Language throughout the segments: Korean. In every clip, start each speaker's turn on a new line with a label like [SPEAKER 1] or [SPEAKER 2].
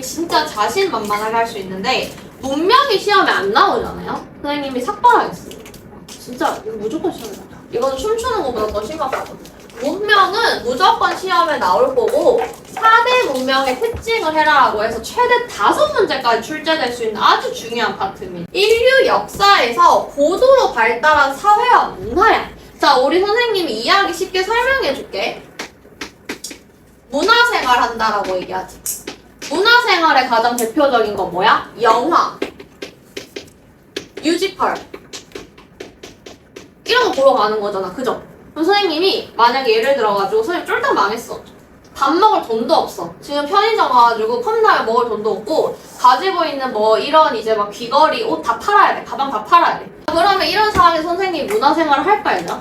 [SPEAKER 1] 진짜 자신만만하게 할 수 있는데 문명이 시험에 안 나오잖아요? 선생님이 삭발하겠어요. 진짜 이거 무조건 시험에 나와요. 이거는 춤추는 것보다 더 심각하거든요. 문명은 무조건 시험에 나올 거고 4대 문명의 특징을 해라라고 해서 최대 5문제까지 출제될 수 있는 아주 중요한 파트입니다. 인류 역사에서 고도로 발달한 사회와 문화야. 자, 우리 선생님이 이해하기 쉽게 설명해 줄게. 문화생활 한다라고 얘기하지. 문화생활의 가장 대표적인 건 뭐야? 영화, 뮤지컬 이런 거 보러 가는 거잖아. 그죠? 그럼 선생님이 만약에 예를 들어가지고 선생님 쫄딱 망했어. 밥 먹을 돈도 없어. 지금 편의점 가가지고 컵라면 먹을 돈도 없고 가지고 있는 뭐 이런 이제 막 귀걸이, 옷 다 팔아야 돼. 가방 다 팔아야 돼. 그러면 이런 상황에 선생님이 문화생활을 할까 얘들아?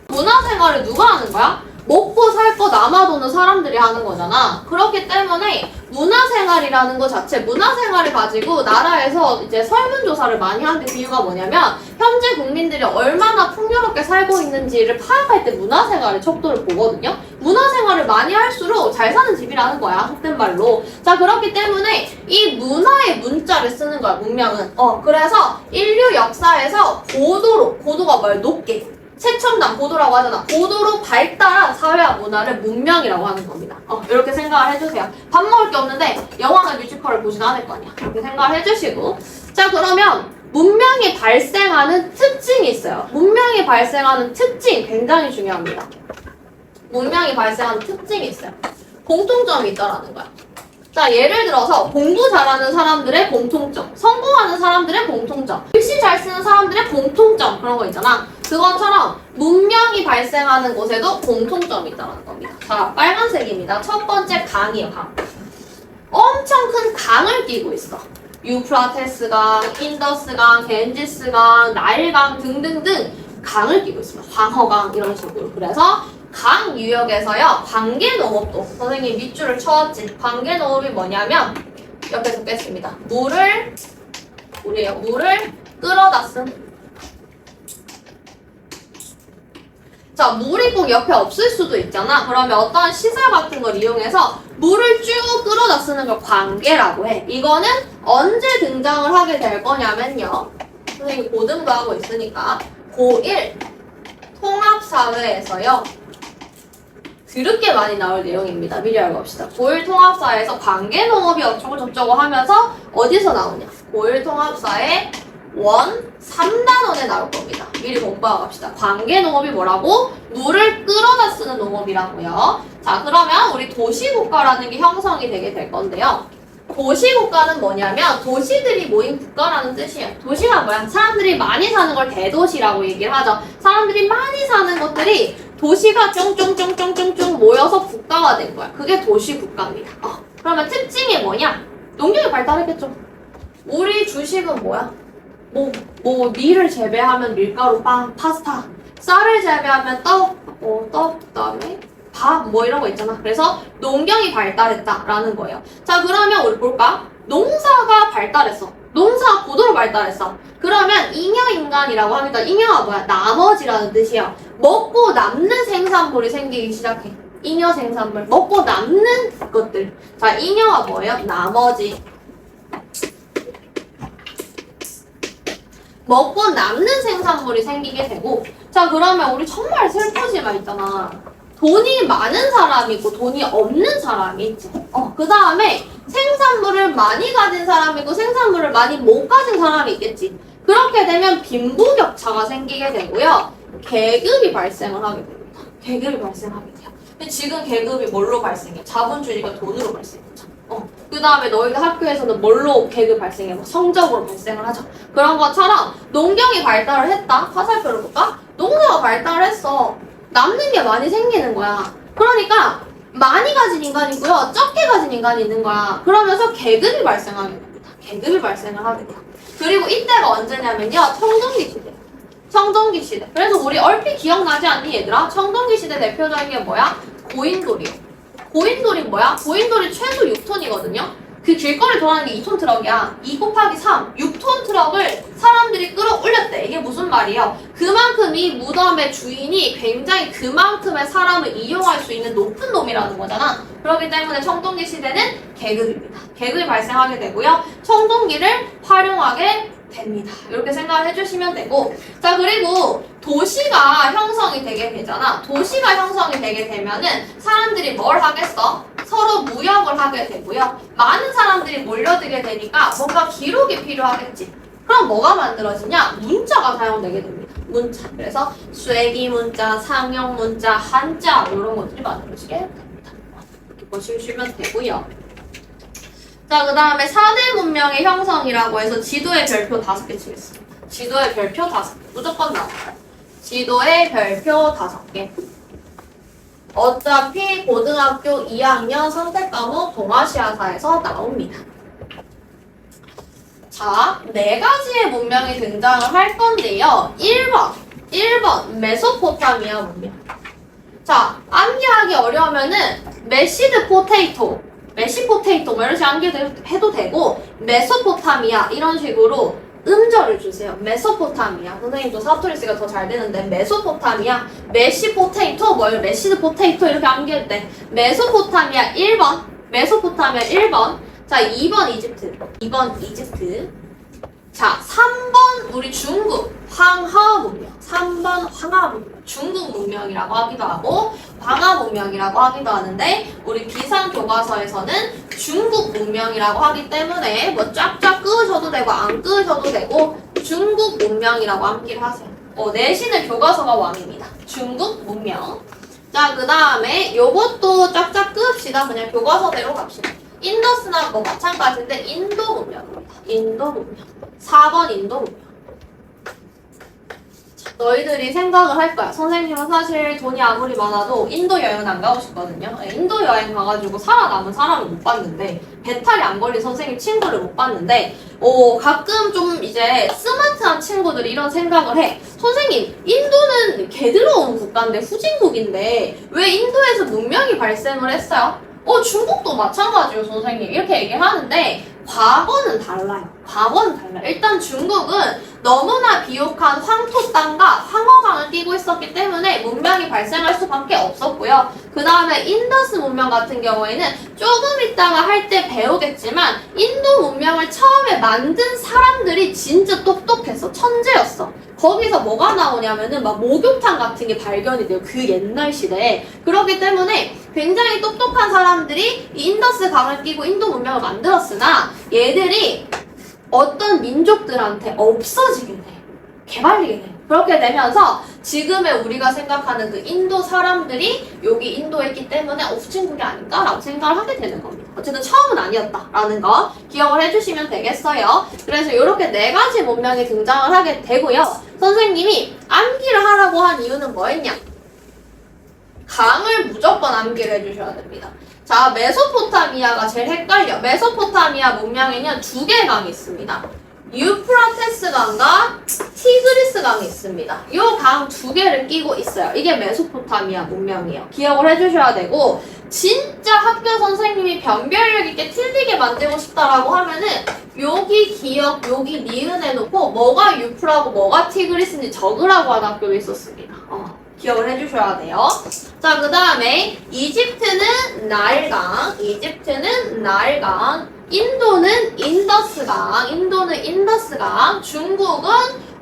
[SPEAKER 1] 문화생활을 누가 하는 거야? 먹고 살 거 남아도는 사람들이 하는 거잖아. 그렇기 때문에 문화생활이라는 것 자체, 문화생활을 가지고 나라에서 이제 설문조사를 많이 하는 이유가 뭐냐면 현재 국민들이 얼마나 풍요롭게 살고 있는지를 파악할 때 문화생활의 척도를 보거든요. 문화생활을 많이 할수록 잘 사는 집이라는 거야, 속된 말로. 자, 그렇기 때문에 이 문화의 문자를 쓰는 거야, 문명은. 그래서 인류 역사에서 고도가 뭐야? 높게. 최첨단 고도라고 하잖아. 고도로 발달한 사회와 문화를 문명이라고 하는 겁니다. 이렇게 생각을 해주세요. 밥 먹을 게 없는데 영화나 뮤지컬을 보진 않을 거 아니야. 이렇게 생각을 해주시고. 자, 그러면 문명이 발생하는 특징이 있어요. 문명이 발생하는 특징 굉장히 중요합니다. 문명이 발생하는 특징이 있어요. 공통점이 있다라는 거야. 자, 예를 들어서 공부 잘하는 사람들의 공통점, 성공하는 사람들의 공통점, 글씨 잘 쓰는 사람들의 공통점, 그런 거 있잖아. 그것처럼 문명이 발생하는 곳에도 공통점이 있다는 겁니다. 자, 빨간색입니다. 첫 번째 강이에요, 강. 엄청 큰 강을 끼고 있어. 유프라테스강, 인더스강, 겐지스강, 나일강 등등등 강을 끼고 있습니다. 황허강 이런 식으로. 그래서 강 유역에서요, 관계농업도 선생님 밑줄을 쳐왔지. 관계농업이 뭐냐면 옆에 적겠습니다. 물을 끌어다 쓴. 자, 물이 꼭 옆에 없을 수도 있잖아. 그러면 어떤 시설 같은 걸 이용해서 물을 쭉 끌어다 쓰는 걸 관계라고 해. 이거는 언제 등장을 하게 될 거냐면요. 선생님 고등부 하고 있으니까 고1 통합사회에서요. 드럽게 많이 나올 내용입니다. 미리 알고 갑시다. 고1 통합사회에서 관계농업이 어쩌고저쩌고 하면서 어디서 나오냐? 고1 통합사회 3단원에 나올 겁니다. 미리 공부하고 갑시다. 관계농업이 뭐라고? 물을 끌어다 쓰는 농업이라고요. 자, 그러면 우리 도시국가라는 게 형성이 되게 될 건데요. 도시국가는 뭐냐면 도시들이 모인 국가라는 뜻이에요. 도시가 뭐야? 사람들이 많이 사는 걸 대도시라고 얘기를 하죠. 사람들이 많이 사는 것들이 도시가 쫑쫑쫑쫑쫑쫑 모여서 국가가 된 거야. 그게 도시국가입니다. 그러면 특징이 뭐냐? 농경이 발달했겠죠. 우리 주식은 뭐야? 밀을 재배하면 밀가루, 빵, 파스타. 쌀을 재배하면 떡, 그다음에 밥, 이런 거 있잖아. 그래서 농경이 발달했다라는 거예요. 자, 그러면 우리 볼까? 농사가 발달했어. 농사가 고도로 발달했어. 그러면 잉여인간이라고 합니다. 잉여가 뭐야? 나머지라는 뜻이야. 먹고 남는 생산물이 생기기 시작해. 잉여 생산물. 먹고 남는 것들. 자, 잉여가 뭐예요? 나머지. 먹고 남는 생산물이 생기게 되고. 자, 그러면 우리 정말 슬프지만 있잖아. 돈이 많은 사람이 있고 돈이 없는 사람이 있지. 그 다음에 생산물을 많이 가진 사람이 있고 생산물을 많이 못 가진 사람이 있겠지. 그렇게 되면 빈부격차가 생기게 되고요. 계급이 발생을 하게 됩니다. 계급이 발생하게 돼요. 근데 지금 계급이 뭘로 발생해? 자본주의가 돈으로 발생했죠. 그 다음에 너희들 학교에서는 뭘로 계급 발생해? 성적으로 발생을 하죠. 그런 것처럼 농경이 발달을 했다. 화살표를 볼까? 농사가 발달을 했어. 남는 게 많이 생기는 거야. 그러니까 많이 가진 인간이 있고요. 적게 가진 인간이 있는 거야. 그러면서 계급이 발생하게 됩니다. 계급이 발생을 하게 돼요. 그리고 이때가 언제냐면요. 청동기 시대. 청동기 시대. 그래서 우리 얼핏 기억나지 않니 얘들아? 청동기 시대 대표적인 게 뭐야? 고인돌이요. 고인돌이 뭐야? 고인돌이 최소 6톤이거든요. 그 길거리 돌아가는 게 2톤 트럭이야. 2 곱하기 3, 6톤 트럭을 사람들이 끌어올렸대. 이게 무슨 말이에요? 그만큼 이 무덤의 주인이 굉장히 그만큼의 사람을 이용할 수 있는 높은 놈이라는 거잖아. 그렇기 때문에 청동기 시대는 계급입니다. 계급이 발생하게 되고요. 청동기를 활용하게 됩니다. 이렇게 생각을 해주시면 되고, 자, 그리고 도시가 형성이 되게 되잖아. 도시가 형성이 되게 되면은 사람들이 뭘 하겠어? 서로 무역을 하게 되고요. 많은 사람들이 몰려들게 되니까 뭔가 기록이 필요하겠지. 그럼 뭐가 만들어지냐? 문자가 사용되게 됩니다. 문자. 그래서 쇠기 문자, 상형 문자, 한자 이런 것들이 만들어지게 됩니다. 이렇게 보시면 되고요. 자, 그 다음에 4대 문명의 형성이라고 해서 지도의 별표 5개 치겠습니다. 지도의 별표 5개. 무조건 나와요. 지도의 별표 5개. 어차피 고등학교 2학년 선택 과목 동아시아사에서 나옵니다. 자, 4가지의 문명이 등장을 할 건데요. 1번 메소포타미아 문명. 자, 암기하기 어려우면은 메시드 포테이토, 메시포테이토 뭐 이런 식으로 암기해도 되고, 메소포타미아 이런 식으로 음절을 주세요. 메소포타미아. 선생님도 사투리스가 더 잘 되는데 메소포타미아, 메시포테이토 뭐 메시드 포테이토 이렇게 암기할 때 메소포타미아 1번, 메소포타미아 1번. 자, 2번 이집트. 2번 이집트. 자, 3번 우리 중국 황하 문명. 3번 황하 문명. 중국 문명이라고 하기도 하고 황하 문명이라고 하기도 하는데 우리 비상 교과서에서는 중국 문명이라고 하기 때문에 뭐 쫙쫙 끄셔도 되고 안 끄셔도 되고 중국 문명이라고 암기를 하세요. 내신의 교과서가 왕입니다. 중국 문명. 자, 그 다음에 요것도 쫙쫙 끄읍시다. 그냥 교과서대로 갑시다. 인더스나 뭐 마찬가지인데 인도 문명입니다. 인도 문명. 4번 인도 문명. 자, 너희들이 생각을 할 거야. 선생님은 사실 돈이 아무리 많아도 인도 여행은 안 가고 싶거든요. 인도 여행 가가지고 살아남은 사람을 못 봤는데 배탈이 안 걸린 선생님 친구를 못 봤는데 가끔 좀 이제 스마트한 친구들이 이런 생각을 해. 선생님, 인도는 개들어온 국가인데 후진국인데 왜 인도에서 문명이 발생을 했어요? 중국도 마찬가지예요, 선생님. 이렇게 얘기를 하는데 과거는 달라요. 과거는 달라요. 일단 중국은 너무나 비옥한 황토 땅과 황허강을 끼고 있었기 때문에 문명이 발생할 수밖에 없었고요. 그 다음에 인더스 문명 같은 경우에는 조금 이따가 할 때 배우겠지만 인도 문명을 처음에 만든 사람들이 진짜 똑똑했어. 천재였어. 거기서 뭐가 나오냐면은 막 목욕탕 같은 게 발견이 돼요. 그 옛날 시대에. 그렇기 때문에 굉장히 똑똑한 사람들이 이 인더스 강을 끼고 인도 문명을 만들었으나 얘들이 어떤 민족들한테 없어지게 돼. 개발리게 돼. 그렇게 되면서 지금의 우리가 생각하는 그 인도 사람들이 여기 인도에 있기 때문에 후진국이 아닌가라고 생각을 하게 되는 겁니다. 어쨌든 처음은 아니었다라는 거 기억을 해주시면 되겠어요. 그래서 이렇게 4가지 문명이 등장을 하게 되고요. 선생님이 암기를 하라고 한 이유는 뭐였냐? 강을 무조건 암기를 해주셔야 됩니다. 자, 메소포타미아가 제일 헷갈려. 메소포타미아 문명에는 2개의 강이 있습니다. 유프라테스 강과 티그리스 강이 있습니다. 이 강 2개를 끼고 있어요. 이게 메소포타미아 문명이에요. 기억을 해주셔야 되고 진짜 학교 선생님이 변별력 있게 틀리게 만들고 싶다라고 하면은 여기 기억, 여기 니은 해놓고 뭐가 유프라고 뭐가 티그리스인지 적으라고 하는 학교도 있었습니다. 기억을 해주셔야 돼요. 자, 그 다음에 이집트는 나일강, 이집트는 나일강, 인도는 인더스강, 인도는 인더스강, 중국은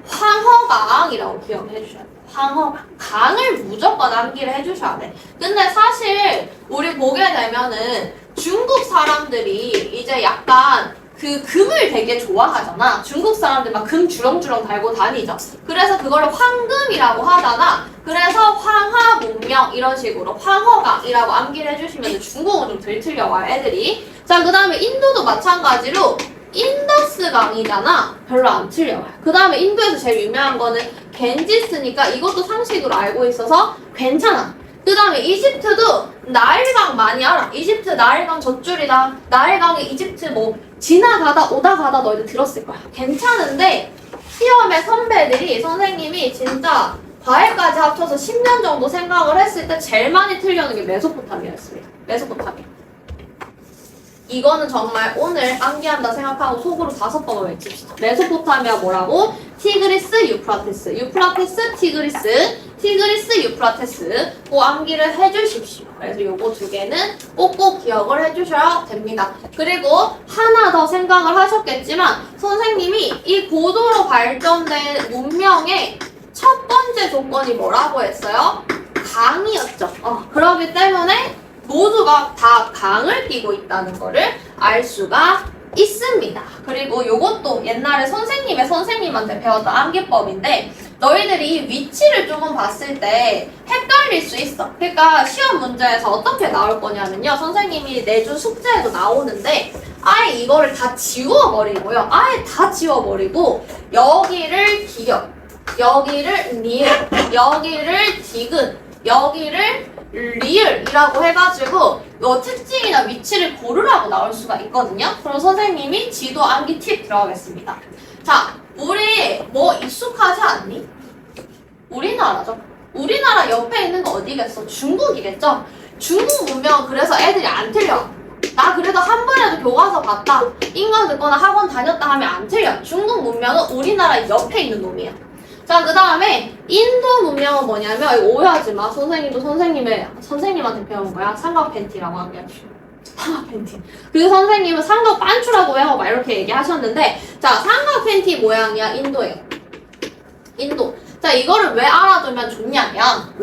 [SPEAKER 1] 황허강이라고 기억해 주셔야 돼요. 황허강. 강을 무조건 암기를 해주셔야 돼. 근데 사실 우리 보게 되면은 중국 사람들이 이제 약간 그 금을 되게 좋아하잖아. 중국 사람들 막 금 주렁주렁 달고 다니죠. 그래서 그거를 황금이라고 하다가 그래서 황하 문명 이런 식으로 황허강이라고 암기를 해주시면 중국은 좀 덜 틀려와요, 애들이. 자, 그 다음에 인도도 마찬가지로 인더스 강이잖아. 별로 안 틀려와요. 그 다음에 인도에서 제일 유명한 거는 겐지스니까 이것도 상식으로 알고 있어서 괜찮아. 그 다음에 이집트도 나일강 많이 알아. 이집트 나일강 젖줄이다. 나일강에 이집트 뭐 지나가다 오다 가다 너희들 들었을 거야. 괜찮은데 시험의 선배들이 선생님이 진짜 과외까지 합쳐서 10년 정도 생각을 했을 때 제일 많이 틀려는 게 메소포타미아였습니다. 메소포타미아. 이거는 정말 오늘 암기한다 생각하고 속으로 5번을 외칩시다. 메소포타미아 뭐라고? 티그리스, 유프라테스. 유프라테스, 티그리스. 티그리스, 유프라테스 꼭 암기를 해주십시오. 그래서 요거 두 개는 꼭꼭 기억을 해주셔야 됩니다. 그리고 하나 더 생각을 하셨겠지만 선생님이 이 고도로 발전된 문명의 첫 번째 조건이 뭐라고 했어요? 강이었죠. 그렇기 때문에 모두가 다 강을 띠고 있다는 거를 알 수가 있습니다. 그리고 요것도 옛날에 선생님한테 배웠던 암기법인데 너희들이 위치를 조금 봤을 때 헷갈릴 수 있어. 그러니까 시험 문제에서 어떻게 나올 거냐면요. 선생님이 내준 숙제에도 나오는데 아예 이거를 다 지워버리고요. 아예 다 지워버리고 여기를 기역, 여기를 니을, 여기를 디귿, 여기를 리을이라고 해가지고 요 특징이나 위치를 고르라고 나올 수가 있거든요. 그럼 선생님이 지도 암기 팁 들어가겠습니다. 자, 우리 뭐 익숙하지 않니? 우리나라죠. 우리나라 옆에 있는 거 어디겠어? 중국이겠죠? 중국 문명은 그래서 애들이 안 틀려. 나 그래도 한 번이라도 교과서 봤다. 인강 듣거나 학원 다녔다 하면 안 틀려. 중국 문명은 우리나라 옆에 있는 놈이야. 자, 그 다음에 인도 문명은 뭐냐면 이거 오해하지 마. 선생님도 선생님한테 배운 거야. 삼각 팬티라고 하겠죠. 삼각 팬티. 그 선생님은 삼각 반추라고 외워 막 이렇게 얘기하셨는데 자, 삼각 팬티 모양이야. 인도예요. 인도. 자, 이거를 왜 알아두면 좋냐면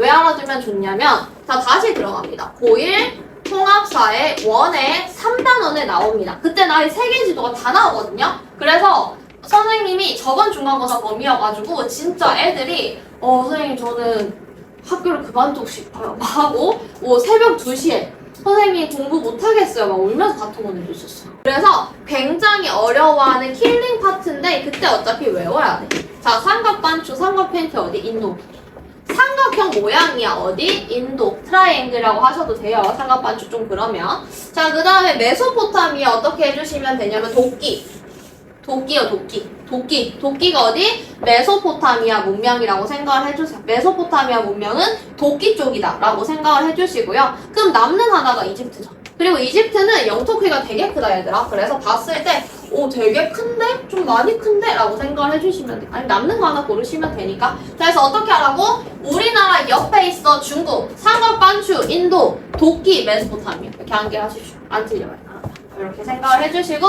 [SPEAKER 1] 자, 다시 들어갑니다. 고1 통합사의 원의 3단원에 나옵니다. 그때 나이 세계 지도가 다 나오거든요. 그래서 선생님이 저번 중간고사 범위여가지고 진짜 애들이 선생님 저는 학교를 그만두고 싶어요 막 하고 새벽 2시에 선생님이 공부 못하겠어요 막 울면서 카톡 보내주셨어요. 그래서 굉장히 어려워하는 킬링 파트인데 그때 어차피 외워야 돼. 자, 삼각반추, 삼각팬티 어디? 인도. 삼각형 모양이야 어디? 인도. 트라이앵글이라고 하셔도 돼요. 삼각반추 좀 그러면. 자, 그 다음에 메소포타미아 어떻게 해주시면 되냐면 도끼요, 도끼. 도끼가 어디? 메소포타미아 문명이라고 생각을 해주세요. 메소포타미아 문명은 도끼 쪽이다 라고 생각을 해주시고요. 그럼 남는 하나가 이집트죠. 그리고 이집트는 영토 크기가 되게 크다 얘들아. 그래서 봤을 때 되게 큰데? 좀 많이 큰데? 라고 생각을 해주시면 돼요. 아니 남는 거 하나 고르시면 되니까. 그래서 어떻게 하라고? 우리나라 옆에 있어 중국, 삼각반추, 인도, 도끼, 메소포타미아 이렇게 암기하십시오. 안 틀려요. 이렇게 생각을 해주시고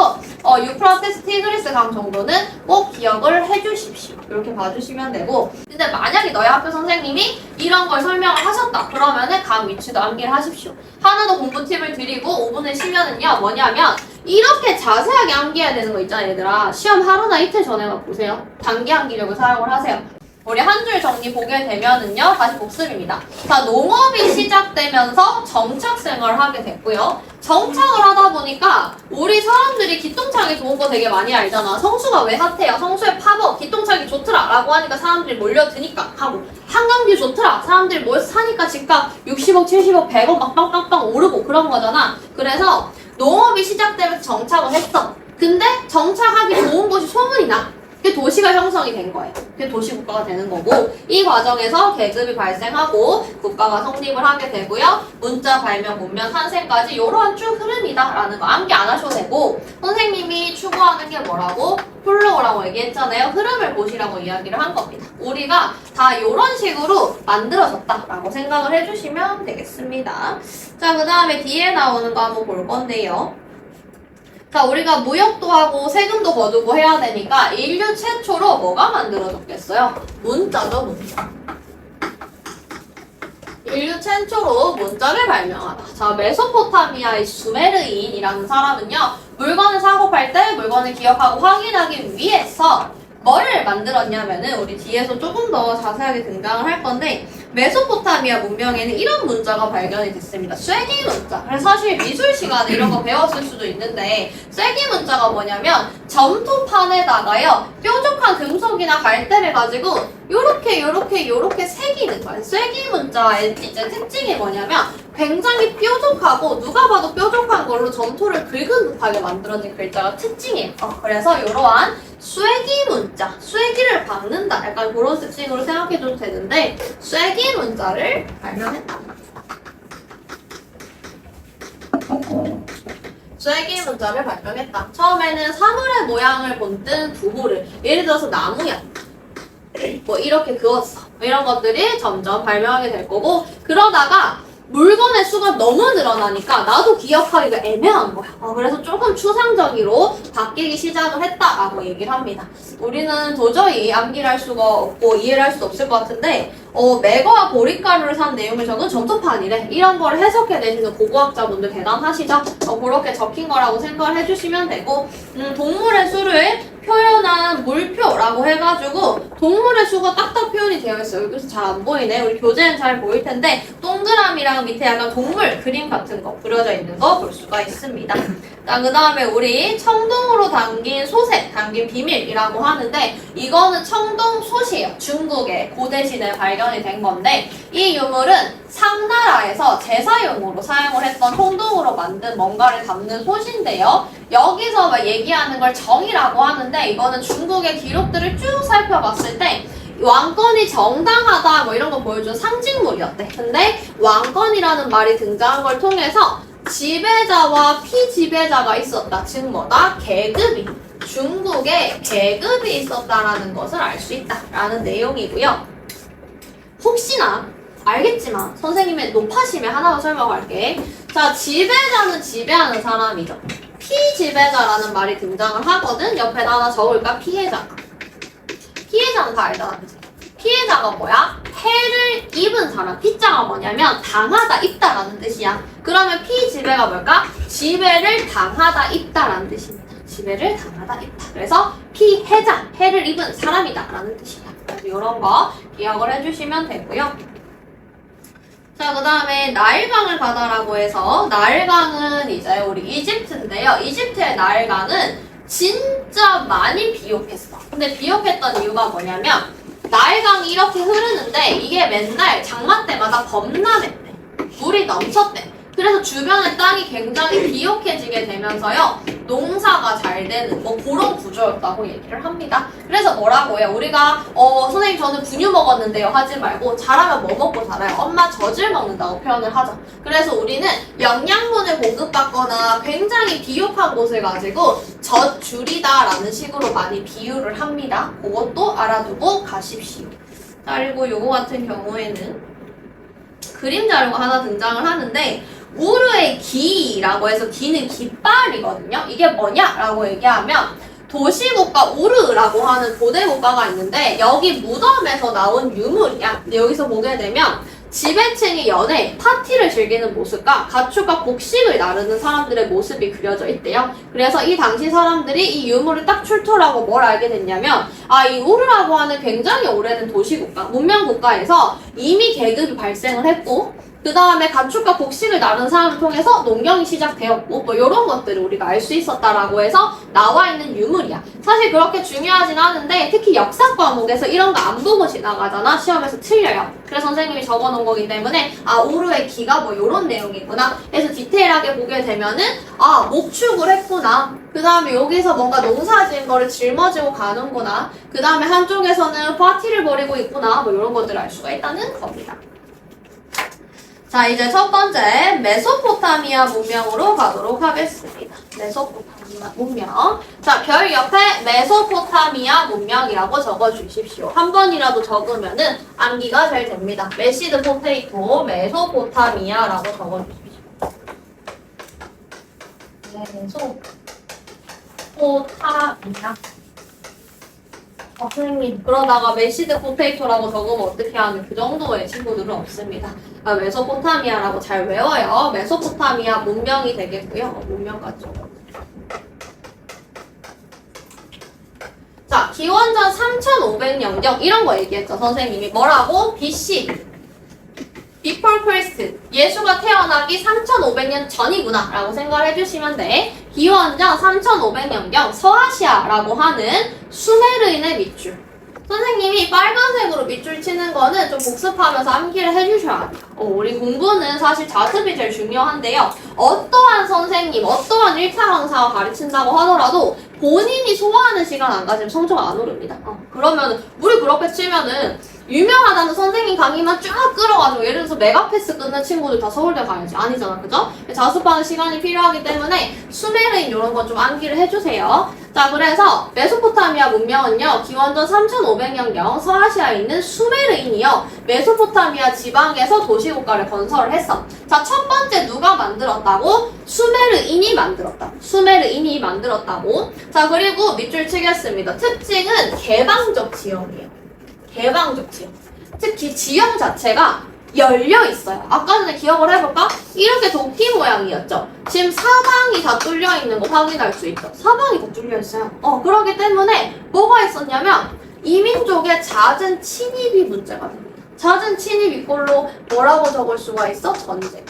[SPEAKER 1] 유프라테스, 티그리스 강 정도는 꼭 기억을 해주십시오. 이렇게 봐주시면 되고 근데 만약에 너희 학교 선생님이 이런 걸 설명을 하셨다 그러면은 강 위치도 암기를 하십시오. 하나 더 공부 팁을 드리고 5분을 쉬면은요 뭐냐면 이렇게 자세하게 암기해야 되는 거 있잖아요 얘들아. 시험 하루나 이틀 전에만 보세요. 단기 암기력을 사용을 하세요. 우리 한 줄 정리 보게 되면은요 다시 복습입니다. 자, 농업이 시작되면서 정착 생활을 하게 됐고요. 정착을 하다 보니까 우리 사람들이 기똥차기 좋은 거 되게 많이 알잖아. 성수가 왜 핫해요? 성수에 파버 기똥차기 좋더라 라고 하니까 사람들이 몰려드니까 하고 한강뷰 좋더라 사람들이 모여서 사니까 집값 60억 70억 100억 막 빵빵빵 오르고 그런 거잖아. 그래서 농업이 시작되면서 정착을 했어. 근데 정착하기 좋은 곳이 소문이 나. 그게 도시가 형성이 된 거예요. 그게 도시국가가 되는 거고 이 과정에서 계급이 발생하고 국가가 성립을 하게 되고요. 문자 발명, 문명 탄생까지 이러한 쭉 흐름이다 라는 거 암기 안 하셔도 되고 선생님이 추구하는 게 뭐라고? 플로우라고 얘기했잖아요. 흐름을 보시라고 이야기를 한 겁니다. 우리가 다 이런 식으로 만들어졌다 라고 생각을 해주시면 되겠습니다. 자, 그 다음에 뒤에 나오는 거 한번 볼 건데요. 자, 우리가 무역도 하고 세금도 거두고 해야 되니까 인류 최초로 뭐가 만들어졌겠어요? 문자죠, 문자. 인류 최초로 문자를 발명하다. 자, 메소포타미아의 수메르인이라는 사람은요. 물건을 사고 팔 때 물건을 기억하고 확인하기 위해서 뭐를 만들었냐면은 우리 뒤에서 조금 더 자세하게 등장을 할 건데 메소포타미아 문명에는 이런 문자가 발견이 됐습니다. 쐐기 문자. 그래서 사실 미술 시간에 이런 거 배웠을 수도 있는데 쐐기 문자가 뭐냐면 점토판에다가요 뾰족한 금속이나 갈대를 가지고 요렇게 새기는 거예요. 쐐기 문자의 이제 특징이 뭐냐면 굉장히 뾰족하고 누가 봐도 뾰족한 걸로 점토를 긁은 듯하게 만들어진 글자가 특징이에요. 그래서 이러한 쐐기 문자, 쐐기를 박는다 약간 그런 특징으로 생각해줘도 되는데 쐐기 문자를 발명했다. 쐐기 문자를 발명했다. 처음에는 사물의 모양을 본뜬 부호를 예를 들어서 나무야. 뭐 이렇게 그었어. 이런 것들이 점점 발명하게 될 거고 그러다가 물건의 수가 너무 늘어나니까 나도 기억하기가 애매한 거야. 그래서 조금 추상적으로 바뀌기 시작을 했다라고 얘기를 합니다. 우리는 도저히 암기를 할 수가 없고 이해를 할 수도 없을 것 같은데 매거와 보리가루를 산 내용을 적은 점토판이래. 이런 걸 해석해 내시는 고고학자분들 대단하시죠? 그렇게 적힌 거라고 생각을 해주시면 되고 동물의 수를 표현한 물표라고 해가지고 동물의 수가 딱딱 표현이 되어 있어요. 여기서 잘 안 보이네. 우리 교재는 잘 보일 텐데 동그라미랑 밑에 약간 동물 그림 같은 거 그려져 있는 거 볼 수가 있습니다. 자, 그 다음에 우리 청동으로 담긴 소세, 담긴 비밀이라고 하는데 이거는 청동 솥이에요. 중국의 고대 시대에 발견이 된 건데 이 유물은 상나라에서 제사용으로 사용을 했던 청동으로 만든 뭔가를 담는 솥인데요. 여기서 막 얘기하는 걸 정이라고 하는데 이거는 중국의 기록들을 쭉 살펴봤을 때 왕권이 정당하다 뭐 이런 거 보여주는 상징물이었대. 근데 왕권이라는 말이 등장한 걸 통해서 지배자와 피지배자가 있었다. 즉 뭐다? 계급이. 중국에 계급이 있었다라는 것을 알 수 있다라는 내용이고요. 혹시나 알겠지만 선생님의 높아심에 하나만 설명할게. 자, 지배자는 지배하는 사람이죠. 피지배자라는 말이 등장을 하거든. 옆에다 하나 적을까? 피해자. 피해자는 다 알잖아, 그치? 피해자가 뭐야? 해를 입은 사람. 피자가 뭐냐면 당하다, 입다라는 뜻이야. 그러면 피지배가 뭘까? 지배를 당하다, 입다라는 뜻입니다. 지배를 당하다, 입다. 그래서 피해자, 해를 입은 사람이다라는 뜻이야. 그래서 이런 거 기억을 해주시면 되고요. 자, 그 다음에 나일강을 바다라고 해서 나일강은 이제 우리 이집트인데요. 이집트의 나일강은 진짜 많이 비옥했어. 근데 비옥했던 이유가 뭐냐면 나일강이 이렇게 흐르는데 이게 맨날 장마 때마다 범람했대. 물이 넘쳤대. 그래서 주변의 땅이 굉장히 비옥해지게 되면서요. 농사가 잘 되는 뭐 그런 구조였다고 얘기를 합니다. 그래서 뭐라고 해요? 우리가 선생님 저는 분유 먹었는데요 하지 말고 자라면 뭐 먹고 자라요? 엄마 젖을 먹는다고 표현을 하죠. 그래서 우리는 영양분을 공급받거나 굉장히 비옥한 곳을 가지고 젖줄이다 라는 식으로 많이 비유를 합니다. 그것도 알아두고 가십시오. 자, 그리고 요거 같은 경우에는 그림 자료가 하나 등장을 하는데 우르의 기라고 해서 기는 깃발이거든요. 이게 뭐냐라고 얘기하면 도시국가 우르라고 하는 고대 국가가 있는데 여기 무덤에서 나온 유물이야. 근데 여기서 보게 되면 지배층이 연애, 파티를 즐기는 모습과 가축과 곡식을 나르는 사람들의 모습이 그려져 있대요. 그래서 이 당시 사람들이 이 유물을 딱 출토하고 뭘 알게 됐냐면 이 우르라고 하는 굉장히 오래된 도시국가, 문명국가에서 이미 계급이 발생을 했고 그 다음에 가축과 곡식을 나눈 사람을 통해서 농경이 시작되었고 뭐 이런 것들을 우리가 알 수 있었다라고 해서 나와 있는 유물이야. 사실 그렇게 중요하진 않은데 특히 역사 과목에서 이런 거 안 보고 지나가잖아. 시험에서 틀려요. 그래서 선생님이 적어놓은 거기 때문에 우르의 기가 뭐 이런 내용이구나. 그래서 디테일하게 보게 되면은 목축을 했구나. 그 다음에 여기서 뭔가 농사 지은 거를 짊어지고 가는구나. 그 다음에 한쪽에서는 파티를 벌이고 있구나. 뭐 이런 것들을 알 수가 있다는 겁니다. 자, 이제 첫 번째 메소포타미아 문명으로 가도록 하겠습니다. 메소포타미아 문명. 자, 별 옆에 메소포타미아 문명이라고 적어주십시오. 한 번이라도 적으면은 암기가 잘 됩니다. 메시드 포테이토 메소포타미아라고 적어주십시오. 메소포타미아. 선생님, 그러다가 메시드 포테이토라고 적으면 어떻게 하는 그 정도의 친구들은 없습니다. 메소포타미아라고 잘 외워요. 메소포타미아 문명이 되겠고요. 문명까지. 자, 기원전 3500년경 이런 거 얘기했죠. 선생님이 뭐라고? BC. Before Christ. 예수가 태어나기 3500년 전이구나 라고 생각을 해주시면 돼. 기원전 3500년경 서아시아라고 하는 수메르인의 밑줄. 선생님이 빨간색으로 밑줄 치는 거는 좀 복습하면서 암기를 해주셔야 돼요. 우리 공부는 사실 자습이 제일 중요한데요. 어떠한 선생님, 어떠한 1차 강사가 가르친다고 하더라도 본인이 소화하는 시간 안 가지면 성적 안 오릅니다. 그러면 우리 그렇게 치면은 유명하다는 선생님 강의만 쫙 끌어가지고 예를 들어서 메가패스 끊는 친구들 다 서울대 가야지. 아니잖아, 그죠? 자습하는 시간이 필요하기 때문에 수메르인 이런 거 좀 암기를 해주세요. 자, 그래서 메소포타미아 문명은요, 기원전 3500년경 서아시아에 있는 수메르인이요, 메소포타미아 지방에서 도시국가를 건설을 했어. 자, 첫 번째 누가 만들었다고? 수메르인이 만들었다. 수메르인이 만들었다고. 자, 그리고 밑줄 치겠습니다. 특징은 개방적 지형이에요. 개방적 지형. 특히 지형 자체가 열려 있어요. 아까 전에 기억을 해볼까? 이렇게 도끼 모양이었죠. 지금 사방이 다 뚫려 있는 거 확인할 수 있죠. 사방이 다 뚫려 있어요. 그렇기 때문에 뭐가 있었냐면 이민족의 잦은 침입이 문제가 됩니다. 잦은 침입 이꼴로 뭐라고 적을 수가 있어? 전쟁.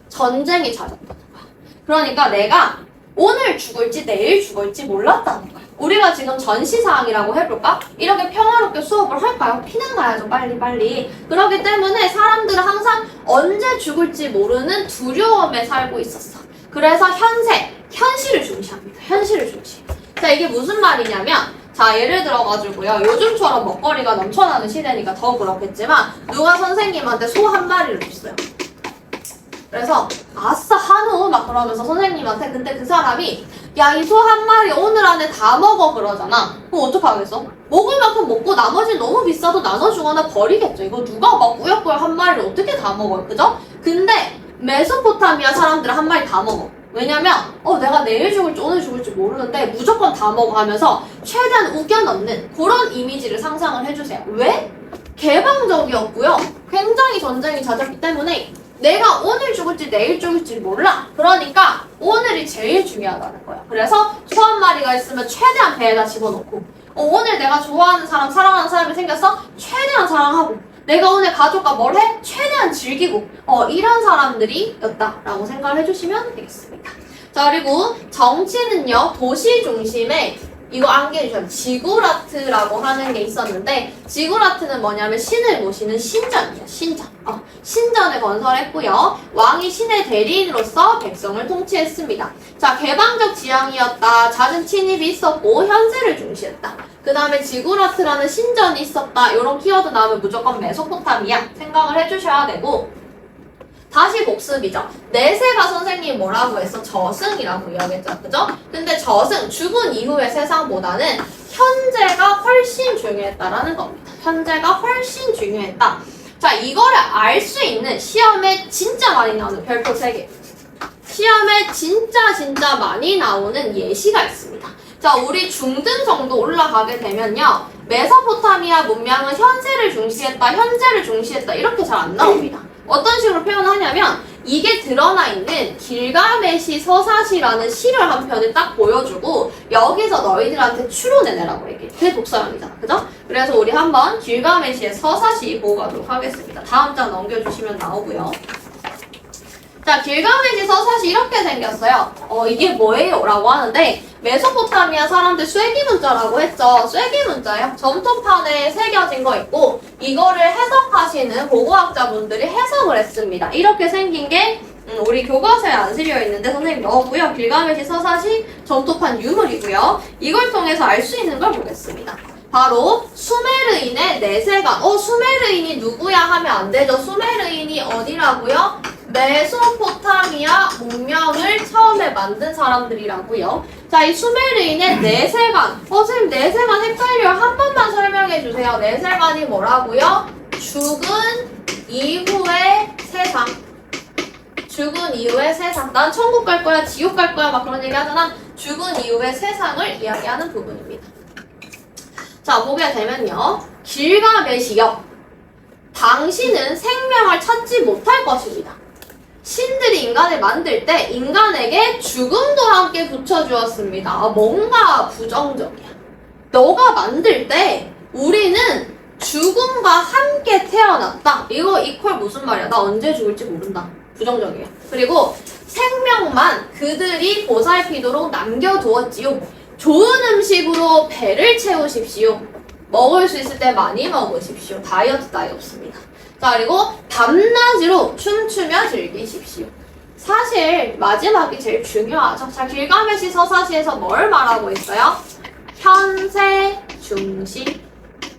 [SPEAKER 1] 전쟁이 잦았다는 거야. 그러니까 내가 오늘 죽을지 내일 죽을지 몰랐다는 거야. 우리가 지금 전시사항이라고 해볼까? 이렇게 평화롭게 수업을 할까요? 피는 가야죠, 빨리. 그렇기 때문에 사람들은 항상 언제 죽을지 모르는 두려움에 살고 있었어. 그래서 현실을 중시합니다. 현실을 중시. 자, 이게 무슨 말이냐면, 자, 예를 들어가지고요. 요즘처럼 먹거리가 넘쳐나는 시대니까 더 그렇겠지만, 누가 선생님한테 소 한 마리를 줬어요. 그래서 아싸 한우 막 그러면서 선생님한테, 근데 그 사람이 야, 이 소 한 마리 오늘 안에 다 먹어 그러잖아. 그럼 어떡하겠어? 먹을 만큼 먹고 나머지는 너무 비싸도 나눠주거나 버리겠죠. 이거 누가 막 꾸역꾸역 한 마리를 어떻게 다 먹어요, 그죠? 근데 메소포타미아 사람들은 한 마리 다 먹어. 왜냐면 내가 내일 죽을지 오늘 죽을지 모르는데 무조건 다 먹어 하면서 최대한 우겨넣는 그런 이미지를 상상을 해주세요. 왜? 개방적이었고요. 굉장히 전쟁이 잦았기 때문에 내가 오늘 죽을지 내일 죽을지 몰라. 그러니까 오늘이 제일 중요하다는 거야. 그래서 소 한 마리가 있으면 최대한 배에다 집어넣고, 오늘 내가 좋아하는 사람, 사랑하는 사람이 생겼어? 최대한 사랑하고, 내가 오늘 가족과 뭘 해? 최대한 즐기고, 이런 사람들이었다라고 생각을 해주시면 되겠습니다. 자, 그리고 정치는요, 도시 중심의 이거 암기해주셔요. 지구라트라고 하는 게 있었는데, 지구라트는 뭐냐면 신을 모시는 신전이에요. 신전을 건설했고요. 왕이 신의 대리인으로서 백성을 통치했습니다. 자, 개방적 지형이었다. 잦은 침입이 있었고 현세를 중시했다. 그 다음에 지구라트라는 신전이 있었다. 이런 키워드 나오면 무조건 메소포타미아 생각을 해주셔야 되고, 다시 복습이죠. 내세가 선생님이 뭐라고 했어? 저승이라고 이야기했죠. 그죠? 근데 저승, 죽은 이후의 세상보다는 현재가 훨씬 중요했다라는 겁니다. 현재가 훨씬 중요했다. 자, 이거를 알 수 있는 시험에 진짜 많이 나오는 별표 3개. 시험에 진짜 많이 나오는 예시가 있습니다. 자, 우리 중등 정도 올라가게 되면요. 메소포타미아 문명은 현재를 중시했다. 이렇게 잘 안 나옵니다. 어떤 식으로 표현하냐면 이게 드러나 있는 길가메시 서사시라는 시를 한 편을 딱 보여주고 여기서 너희들한테 추론해내라고 얘기해. 그게 독서형이잖아. 그죠? 그래서 우리 한번 길가메시의 서사시 보고 가도록 하겠습니다. 다음 장 넘겨주시면 나오고요. 자, 길가메시 서사시 이렇게 생겼어요. 이게 뭐예요? 라고 하는데 메소포타미아 사람들 쐐기문자라고 했죠. 쐐기문자예요. 점토판에 새겨진 거 있고 이거를 해석하시는 고고학자분들이 해석을 했습니다. 이렇게 생긴 게 우리 교과서에 안 실려 있는데 선생님 넣었고요. 길가메시 서사시 점토판 유물이고요. 이걸 통해서 알 수 있는 걸 보겠습니다. 바로 수메르인의 내세관. 수메르인이 누구야 하면 안 되죠. 수메르인이 어디라고요? 메소포타미아 문명을 처음에 만든 사람들이라고요. 자, 이 수메르인의 내세관. 선생님 내세관 헷갈려요. 한 번만 설명해 주세요. 내세관이 뭐라고요? 죽은 이후의 세상. 죽은 이후의 세상. 난 천국 갈 거야, 지옥 갈 거야 막 그런 얘기 하잖아. 죽은 이후의 세상을 이야기하는 부분입니다. 자, 보게 되면요. 길가메시여. 당신은 생명을 찾지 못할 것입니다. 신들이 인간을 만들 때 인간에게 죽음도 함께 붙여주었습니다. 뭔가 부정적이야. 너가 만들 때 우리는 죽음과 함께 태어났다. 이거 이퀄 무슨 말이야? 나 언제 죽을지 모른다. 부정적이에요. 그리고 생명만 그들이 보살피도록 남겨두었지요. 좋은 음식으로 배를 채우십시오. 먹을 수 있을 때 많이 먹으십시오. 다이어트 따위 없습니다. 자, 그리고 밤낮으로 춤추며 즐기십시오. 사실 마지막이 제일 중요하죠. 자, 길가메시 서사시에서 뭘 말하고 있어요? 현세 중시.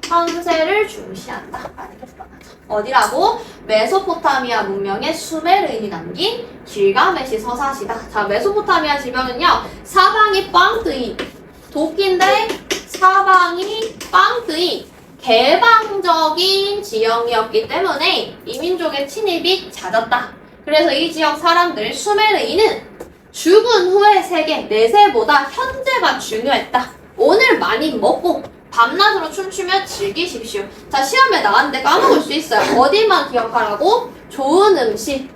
[SPEAKER 1] 현세를 중시한다. 라는 게 뻔하죠. 어디라고? 메소포타미아 문명의 수메르인이 남긴 길가메시 서사시다. 자, 메소포타미아 지방은요, 사방이 빵 뜨인, 도끼인데 사방이 빵 뜨인 개방적인 지형이었기 때문에 이민족의 침입이 잦았다. 그래서 이 지역 사람들 수메르인은 죽은 후의 세계, 내세보다 현재가 중요했다. 오늘 많이 먹고 밤낮으로 춤추며 즐기십시오. 자, 시험에 나왔는데 까먹을 수 있어요. 어디만 기억하라고? 좋은 음식,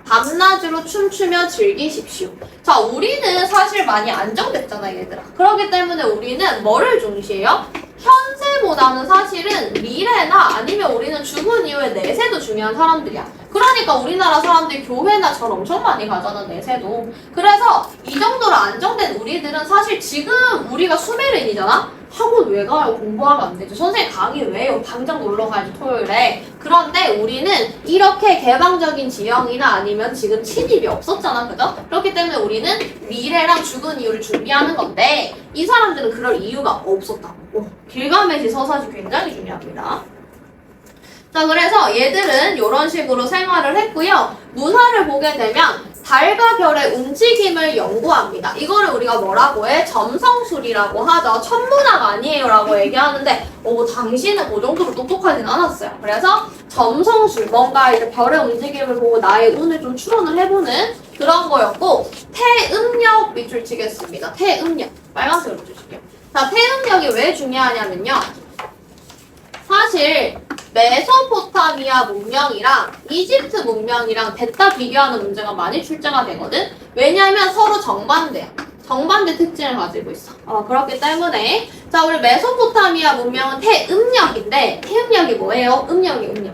[SPEAKER 1] 밤낮으로 춤추며 즐기십시오. 자, 우리는 사실 많이 안정됐잖아, 얘들아. 그렇기 때문에 우리는 뭐를 중시해요? 현세보다는 사실은 미래나 아니면 우리는 죽은 이후에 내세도 중요한 사람들이야. 그러니까 우리나라 사람들이 교회나 절 엄청 많이 가잖아, 내세도. 그래서 이 정도로 안정된 우리들은 사실 지금 우리가 수메르인이잖아? 학원 왜 가요? 공부하면 안 되죠. 선생님 강의 왜요? 당장 놀러 가야지, 토요일에. 그런데 우리는 이렇게 개방적인 지형이나 아니면 지금 침입이 없었잖아, 그죠? 그렇기 때문에 우리는 미래랑 죽은 이유를 준비하는 건데 이 사람들은 그럴 이유가 없었다고. 길가메시 서사시 굉장히 중요합니다. 자, 그래서 얘들은 이런 식으로 생활을 했고요. 문화를 보게 되면 달과 별의 움직임을 연구합니다. 이거를 우리가 뭐라고 해? 점성술이라고 하죠. 천문학 아니에요 라고 얘기하는데 당신은 그 정도로 똑똑하진 않았어요. 그래서 점성술, 뭔가 이제 별의 움직임을 보고 나의 운을 좀 추론을 해보는 그런 거였고, 태음력 밑줄 치겠습니다. 태음력. 빨간색으로 주실게요. 자, 태음력이 왜 중요하냐면요. 사실 메소포타미아 문명이랑 이집트 문명이랑 대따 비교하는 문제가 많이 출제가 되거든? 왜냐하면 서로 정반대야. 정반대 특징을 가지고 있어. 그렇기 때문에 자, 우리 메소포타미아 문명은 태음력인데 태음력이 뭐예요? 음력이.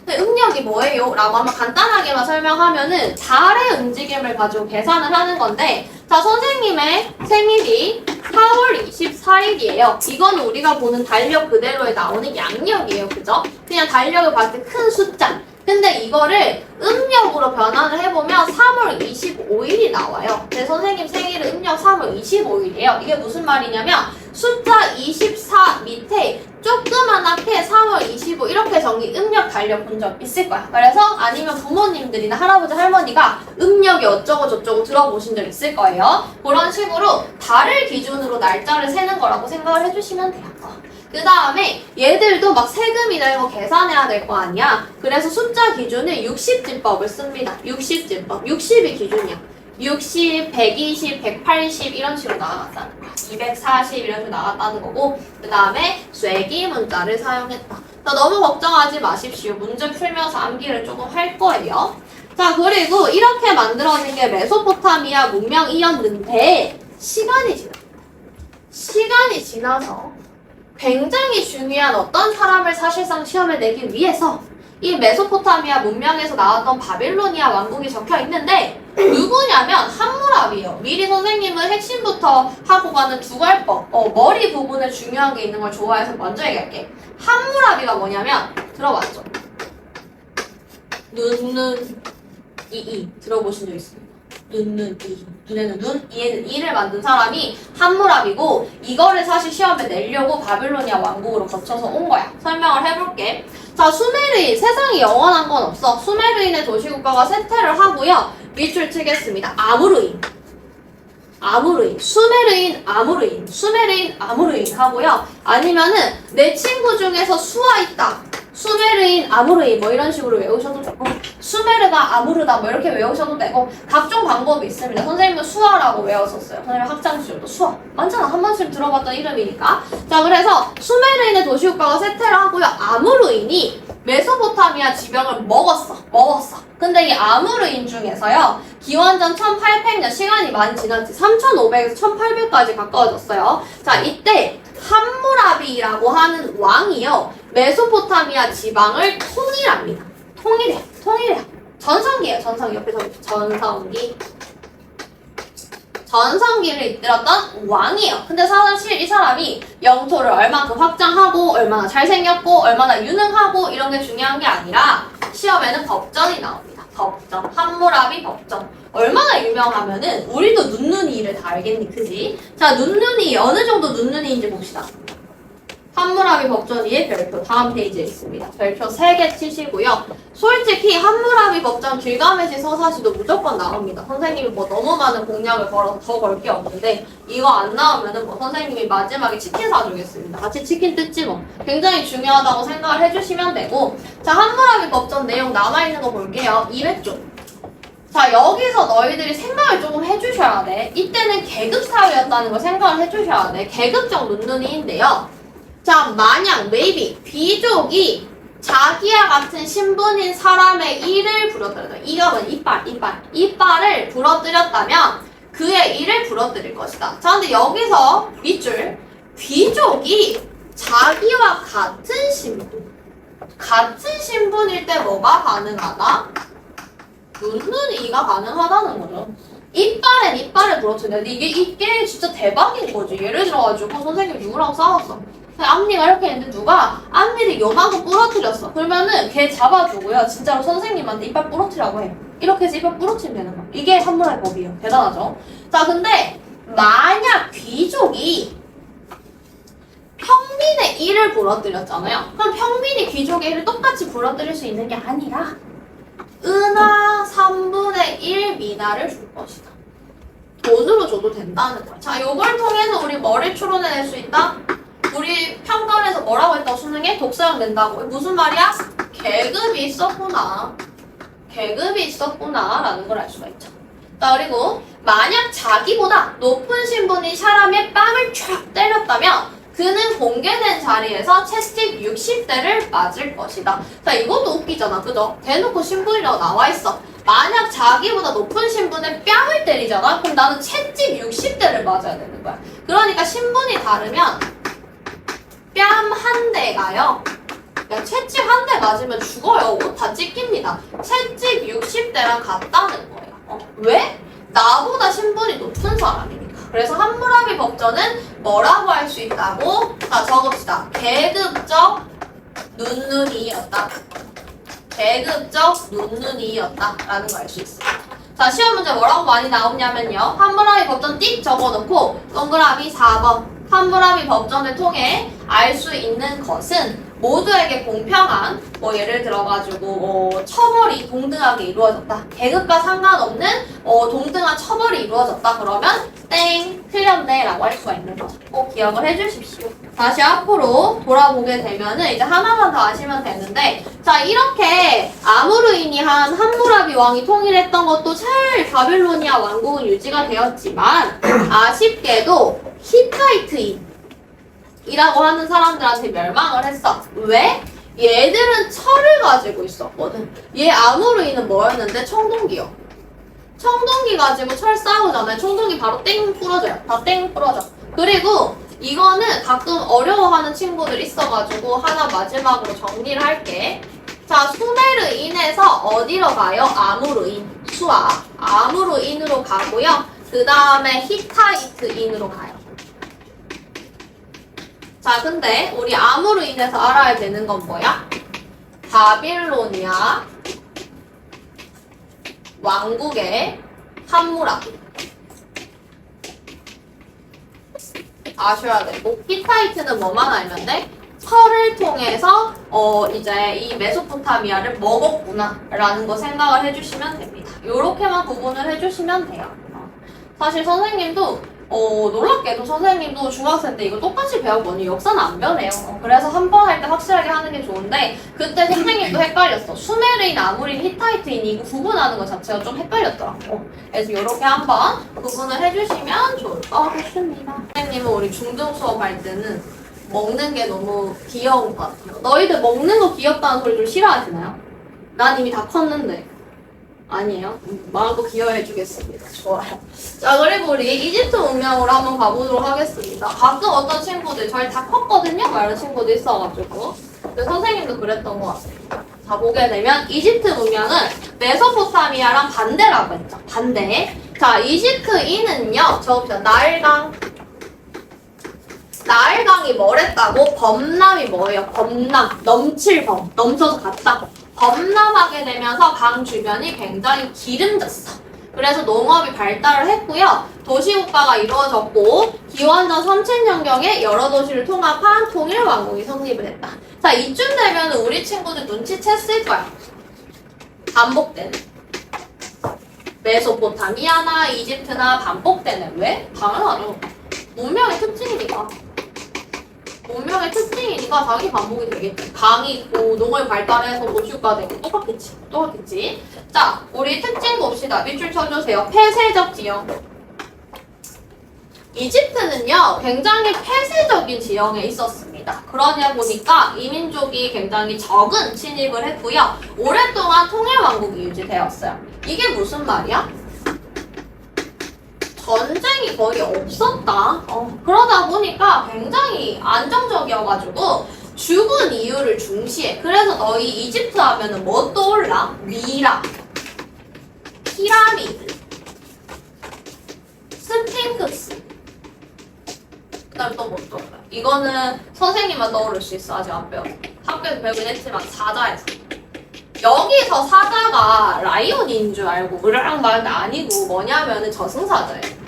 [SPEAKER 1] 음력이 뭐예요? 라고 한번 간단하게만 설명하면은 달의 움직임을 가지고 계산을 하는 건데, 자, 선생님의 생일이 4월 24일이에요. 이건 우리가 보는 달력 그대로에 나오는 양력이에요. 그죠? 그냥 달력을 봤을 때 큰 숫자. 근데 이거를 음력으로 변환을 해보면 3월 25일이 나와요. 제 선생님 생일은 음력 3월 25일이에요. 이게 무슨 말이냐면 숫자 24 밑에 조그만하게 3월 25 이렇게 정리 음력 달력 본 적 있을 거야. 그래서 아니면 부모님들이나 할아버지 할머니가 음력이 어쩌고 저쩌고 들어보신 적 있을 거예요. 그런 식으로 달을 기준으로 날짜를 세는 거라고 생각을 해주시면 돼요. 그 다음에 얘들도 막 세금이나 이런 거 계산해야 될 거 아니야. 그래서 숫자 기준을 60지법을 씁니다. 60지법. 60이 기준이야. 60, 120, 180 이런 식으로 나아갔다는 거야. 240 이런 식으로 나갔다는 거고, 그 다음에 쇠기 문자를 사용했다. 자, 너무 걱정하지 마십시오. 문제 풀면서 암기를 조금 할 거예요. 자, 그리고 이렇게 만들어진 게 메소포타미아 문명이었는데 시간이 지나서 굉장히 중요한 어떤 사람을 사실상 시험에 내기 위해서 이 메소포타미아 문명에서 나왔던 바빌로니아 왕국이 적혀 있는데 누구냐면 함무라비예요. 미리 선생님은 핵심부터 하고 가는 두괄법, 머리 부분에 중요한 게 있는 걸 좋아해서 먼저 얘기할게. 함무라비가 뭐냐면 들어봤죠? 이 들어보신 적 있어요? 눈에는 눈, 이에는 이를 만든 사람이 함무라비고, 이거를 사실 시험에 내려고 바빌로니아 왕국으로 거쳐서 온 거야. 설명을 해볼게. 자, 수메르인, 세상에 영원한 건 없어. 수메르인의 도시국가가 쇠퇴를 하고요. 밑줄 치겠습니다. 수메르인 아무르인 하고요. 아니면은 내 친구 중에서 수아 있다. 수메르인, 아무르인 뭐 이런 식으로 외우셔도 되고, 수메르가 아무르다 뭐 이렇게 외우셔도 되고, 각종 방법이 있습니다. 선생님은 수아라고 외웠었어요. 선생님 학창시절도 수아. 많잖아. 한 번씩 들어봤던 이름이니까. 자, 그래서 수메르인의 도시국가가 쇠퇴를 하고요. 아무르인이 메소포타미아 지방을 먹었어. 근데 이 아무르인 중에서요, 기원전 1800년, 시간이 많이 지났지. 3500에서 1800까지 가까워졌어요. 자, 이때 함무라비라고 하는 왕이요, 메소포타미아 지방을 통일합니다. 통일해요. 전성기예요. 옆에 전성기를 이끌었던 왕이에요. 근데 사실 이 사람이 영토를 얼마큼 확장하고, 얼마나 잘생겼고, 얼마나 유능하고 이런 게 중요한 게 아니라 시험에는 법전이 나옵니다. 법전. 함무라비 법전. 얼마나 유명하면은 우리도 눈이를 다 알겠니, 그지? 자, 눈이 어느 정도 눈이인지 봅시다. 함무라비 법전이의 별표 다음 페이지에 있습니다. 별표 3개 치시고요. 솔직히 함무라비 법전 길가메시 서사시도 무조건 나옵니다. 선생님이 뭐 너무 많은 공략을 걸어서 더 걸 게 없는데 이거 안 나오면은 뭐 선생님이 마지막에 치킨 사주겠습니다. 같이 치킨 뜯지 뭐. 굉장히 중요하다고 생각을 해주시면 되고 자 함무라비 법전 내용 남아있는 거 볼게요. 200쪽. 자 여기서 너희들이 생각을 조금 해주셔야 돼. 이때는 계급사회였다는 걸 생각을 해주셔야 돼. 계급적 눈눈이인데요. 자 만약 maybe 귀족이 자기와 같은 신분인 사람의 이를 부러뜨렸다. 이감은 이빨을 부러뜨렸다면 그의 이를 부러뜨릴 것이다. 자 근데 여기서 밑줄 귀족이 자기와 같은 신분일 때 뭐가 가능하다? 눈이가 가능하다는 거죠. 이빨엔 이빨을 부러뜨리는데 이게 진짜 대박인 거지. 예를 들어가지고 선생님이 누구랑 싸웠어. 앞니가 이렇게 있는데 누가 앞니를 요만큼 부러뜨렸어. 그러면은 걔 잡아주고요. 진짜로 선생님한테 이빨 부러뜨리라고 해. 이렇게 해서 이빨 부러뜨리면 되는 거야. 이게 함무라비 법이에요. 대단하죠? 자 근데 만약 귀족이 평민의 이를 부러뜨렸잖아요. 그럼 평민이 귀족의 이를 똑같이 부러뜨릴 수 있는 게 아니라 은하 3분의 1 미나를 줄 것이다. 돈으로 줘도 된다는 거야. 자, 요걸 통해서 우리 뭐를 추론해낼 수 있다? 우리 평가원에서 뭐라고 했다고 수능에? 독서형 낸다고. 무슨 말이야? 계급이 있었구나. 계급이 있었구나 라는 걸 알 수가 있죠. 자, 그리고 만약 자기보다 높은 신분인 사람의 빵을 촥 때렸다면 그는 공개된 자리에서 채찍 60대를 맞을 것이다. 자, 이것도 웃기잖아. 그죠? 대놓고 신분이라고 나와있어. 만약 자기보다 높은 신분의 뺨을 때리잖아? 그럼 나는 채찍 60대를 맞아야 되는 거야. 그러니까 신분이 다르면 뺨 한 대가요. 야, 채찍 한 대 맞으면 죽어요. 옷 다 찢깁니다. 채찍 60대랑 같다는 거예요. 왜? 나보다 신분이 높은 사람이니까. 그래서 함무라비 법전은 뭐라고 할 수 있다고? 자, 적읍시다. 계급적 눈눈이였다. 계급적 눈눈이였다라는 걸 알 수 있어요. 자, 시험 문제 뭐라고 많이 나오냐면요. 함무라비 법전 띡 적어놓고 동그라미 4번. 함무라비 법전을 통해 알 수 있는 것은 모두에게 공평한 뭐 예를 들어가지고 처벌이 동등하게 이루어졌다. 계급과 상관없는 동등한 처벌이 이루어졌다. 그러면 땡 틀렸네 라고 할 수가 있는 거죠. 꼭 기억을 해주십시오. 다시 앞으로 돌아보게 되면은 이제 하나만 더 아시면 되는데 자 이렇게 아무르인이 한 함무라비 왕이 통일했던 것도 잘 바빌로니아 왕국은 유지가 되었지만 아쉽게도 히타이트인 이라고 하는 사람들한테 멸망을 했어. 왜? 얘들은 철을 가지고 있었거든. 얘 아무르이는 뭐였는데? 청동기요. 청동기 가지고 철 싸우잖아요. 청동기 바로 땡 부러져요. 다 땡 부러져. 그리고 이거는 가끔 어려워하는 친구들 있어가지고 하나 마지막으로 정리를 할게. 자, 수메르인에서 어디로 가요? 아무르인. 수아. 아무르인으로 가고요. 그 다음에 히타이트인으로 가요. 자, 근데 우리 아무르인에서 알아야 되는 건 뭐야? 바빌로니아 왕국의 함무라비 아셔야 되고 히타이트는 뭐만 알면 돼? 철을 통해서 이제 이 메소포타미아를 먹었구나 라는 거 생각을 해주시면 됩니다. 요렇게만 구분을 해주시면 돼요. 사실 선생님도 놀랍게도 선생님도 중학생 때 이거 똑같이 배웠거든요. 역사는 안 변해요. 그래서 한 번 할 때 확실하게 하는 게 좋은데 그때 선생님도 헷갈렸어. 수메르인, 아무린, 히타이트인 이거 구분하는 것 자체가 좀 헷갈렸더라고. 그래서 이렇게 한번 구분을 해주시면 좋을 것 같습니다. 선생님은 우리 중등 수업할 때는 먹는 게 너무 귀여운 것 같아요. 너희들 먹는 거 귀엽다는 소리 좀 싫어하시나요? 난 이미 다 컸는데. 아니에요. 마음껏 기여해주겠습니다. 좋아요. 자, 그리고 우리 이집트 문명으로 한번 가보도록 하겠습니다. 가끔 어떤 친구들, 저희 다 컸거든요? 이런 친구도 있어가지고. 근데 선생님도 그랬던 것 같아요. 자, 보게 되면 이집트 문명은 메소포타미아랑 반대라고 했죠. 반대. 자, 이집트인은요, 적읍시다. 나일강. 나일강이 뭐랬다고? 범람이 뭐예요? 범람. 넘칠 범. 넘쳐서 갔다. 범람하게 되면서 강 주변이 굉장히 기름졌어. 그래서 농업이 발달을 했고요. 도시국가가 이루어졌고 기원전 3000년경에 여러 도시를 통합한 통일왕국이 성립을 했다. 자, 이쯤 되면 우리 친구들 눈치챘을 거야. 반복되는. 메소포타미아나 이집트나 반복되는. 왜? 당연하죠. 문명의 특징이니까. 문명의 특징이니까 당연히 반복이 되겠지. 강이 있고 농업이 발달해서 도시국가 되고 똑같겠지. 자, 우리 특징 봅시다. 밑줄 쳐주세요. 폐쇄적 지형. 이집트는요, 굉장히 폐쇄적인 지형에 있었습니다. 그러냐 보니까 이민족이 굉장히 적은 침입을 했고요. 오랫동안 통일왕국이 유지되었어요. 이게 무슨 말이야? 전쟁이 거의 없었다. 그러다 보니까 굉장히 안정적이어가지고 죽은 이유를 중시해. 그래서 너희 이집트 하면은 뭐 떠올라? 미라, 피라미드, 스핑크스. 그다음 또 뭐 떠올라? 이거는 선생님만 떠오를 수 있어. 아직 안 배웠어. 학교에서 배우긴 했지만 사자에서. 여기서 사자가 라이온인 줄 알고 으르렁 말하는데 아니고 뭐냐면은 저승사자예요.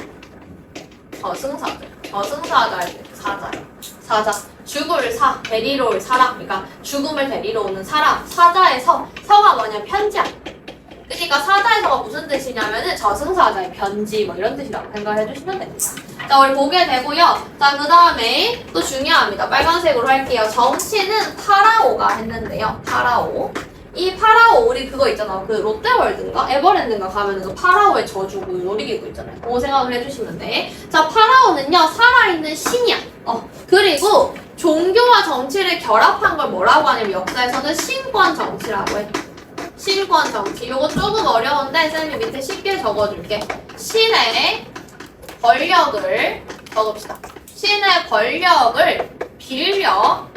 [SPEAKER 1] 저승사자일 때 사자예요. 사자. 죽을 사, 데리러 올 사람. 그러니까 죽음을 데리러 오는 사람. 사자에서 서가 뭐냐면 편지야. 그러니까 사자에서가 무슨 뜻이냐면은 저승사자의 편지 뭐 이런 뜻이라고 생각해 주시면 됩니다. 자, 우리 보게 되고요. 자, 그 다음에 또 중요합니다. 빨간색으로 할게요. 정치는 파라오가 했는데요. 파라오. 이 파라오 우리 그거 있잖아. 그 롯데월드인가? 에버랜드인가 가면은 그 파라오의 저주 그 놀이기구 있잖아요. 그거 생각을 해주시면 돼. 자, 파라오는요 살아있는 신이야. 그리고 종교와 정치를 결합한 걸 뭐라고 하냐면 역사에서는 신권 정치라고 해. 신권 정치. 요거 조금 어려운데 쌤이 밑에 쉽게 적어줄게. 신의 권력을 적읍시다. 신의 권력을 빌려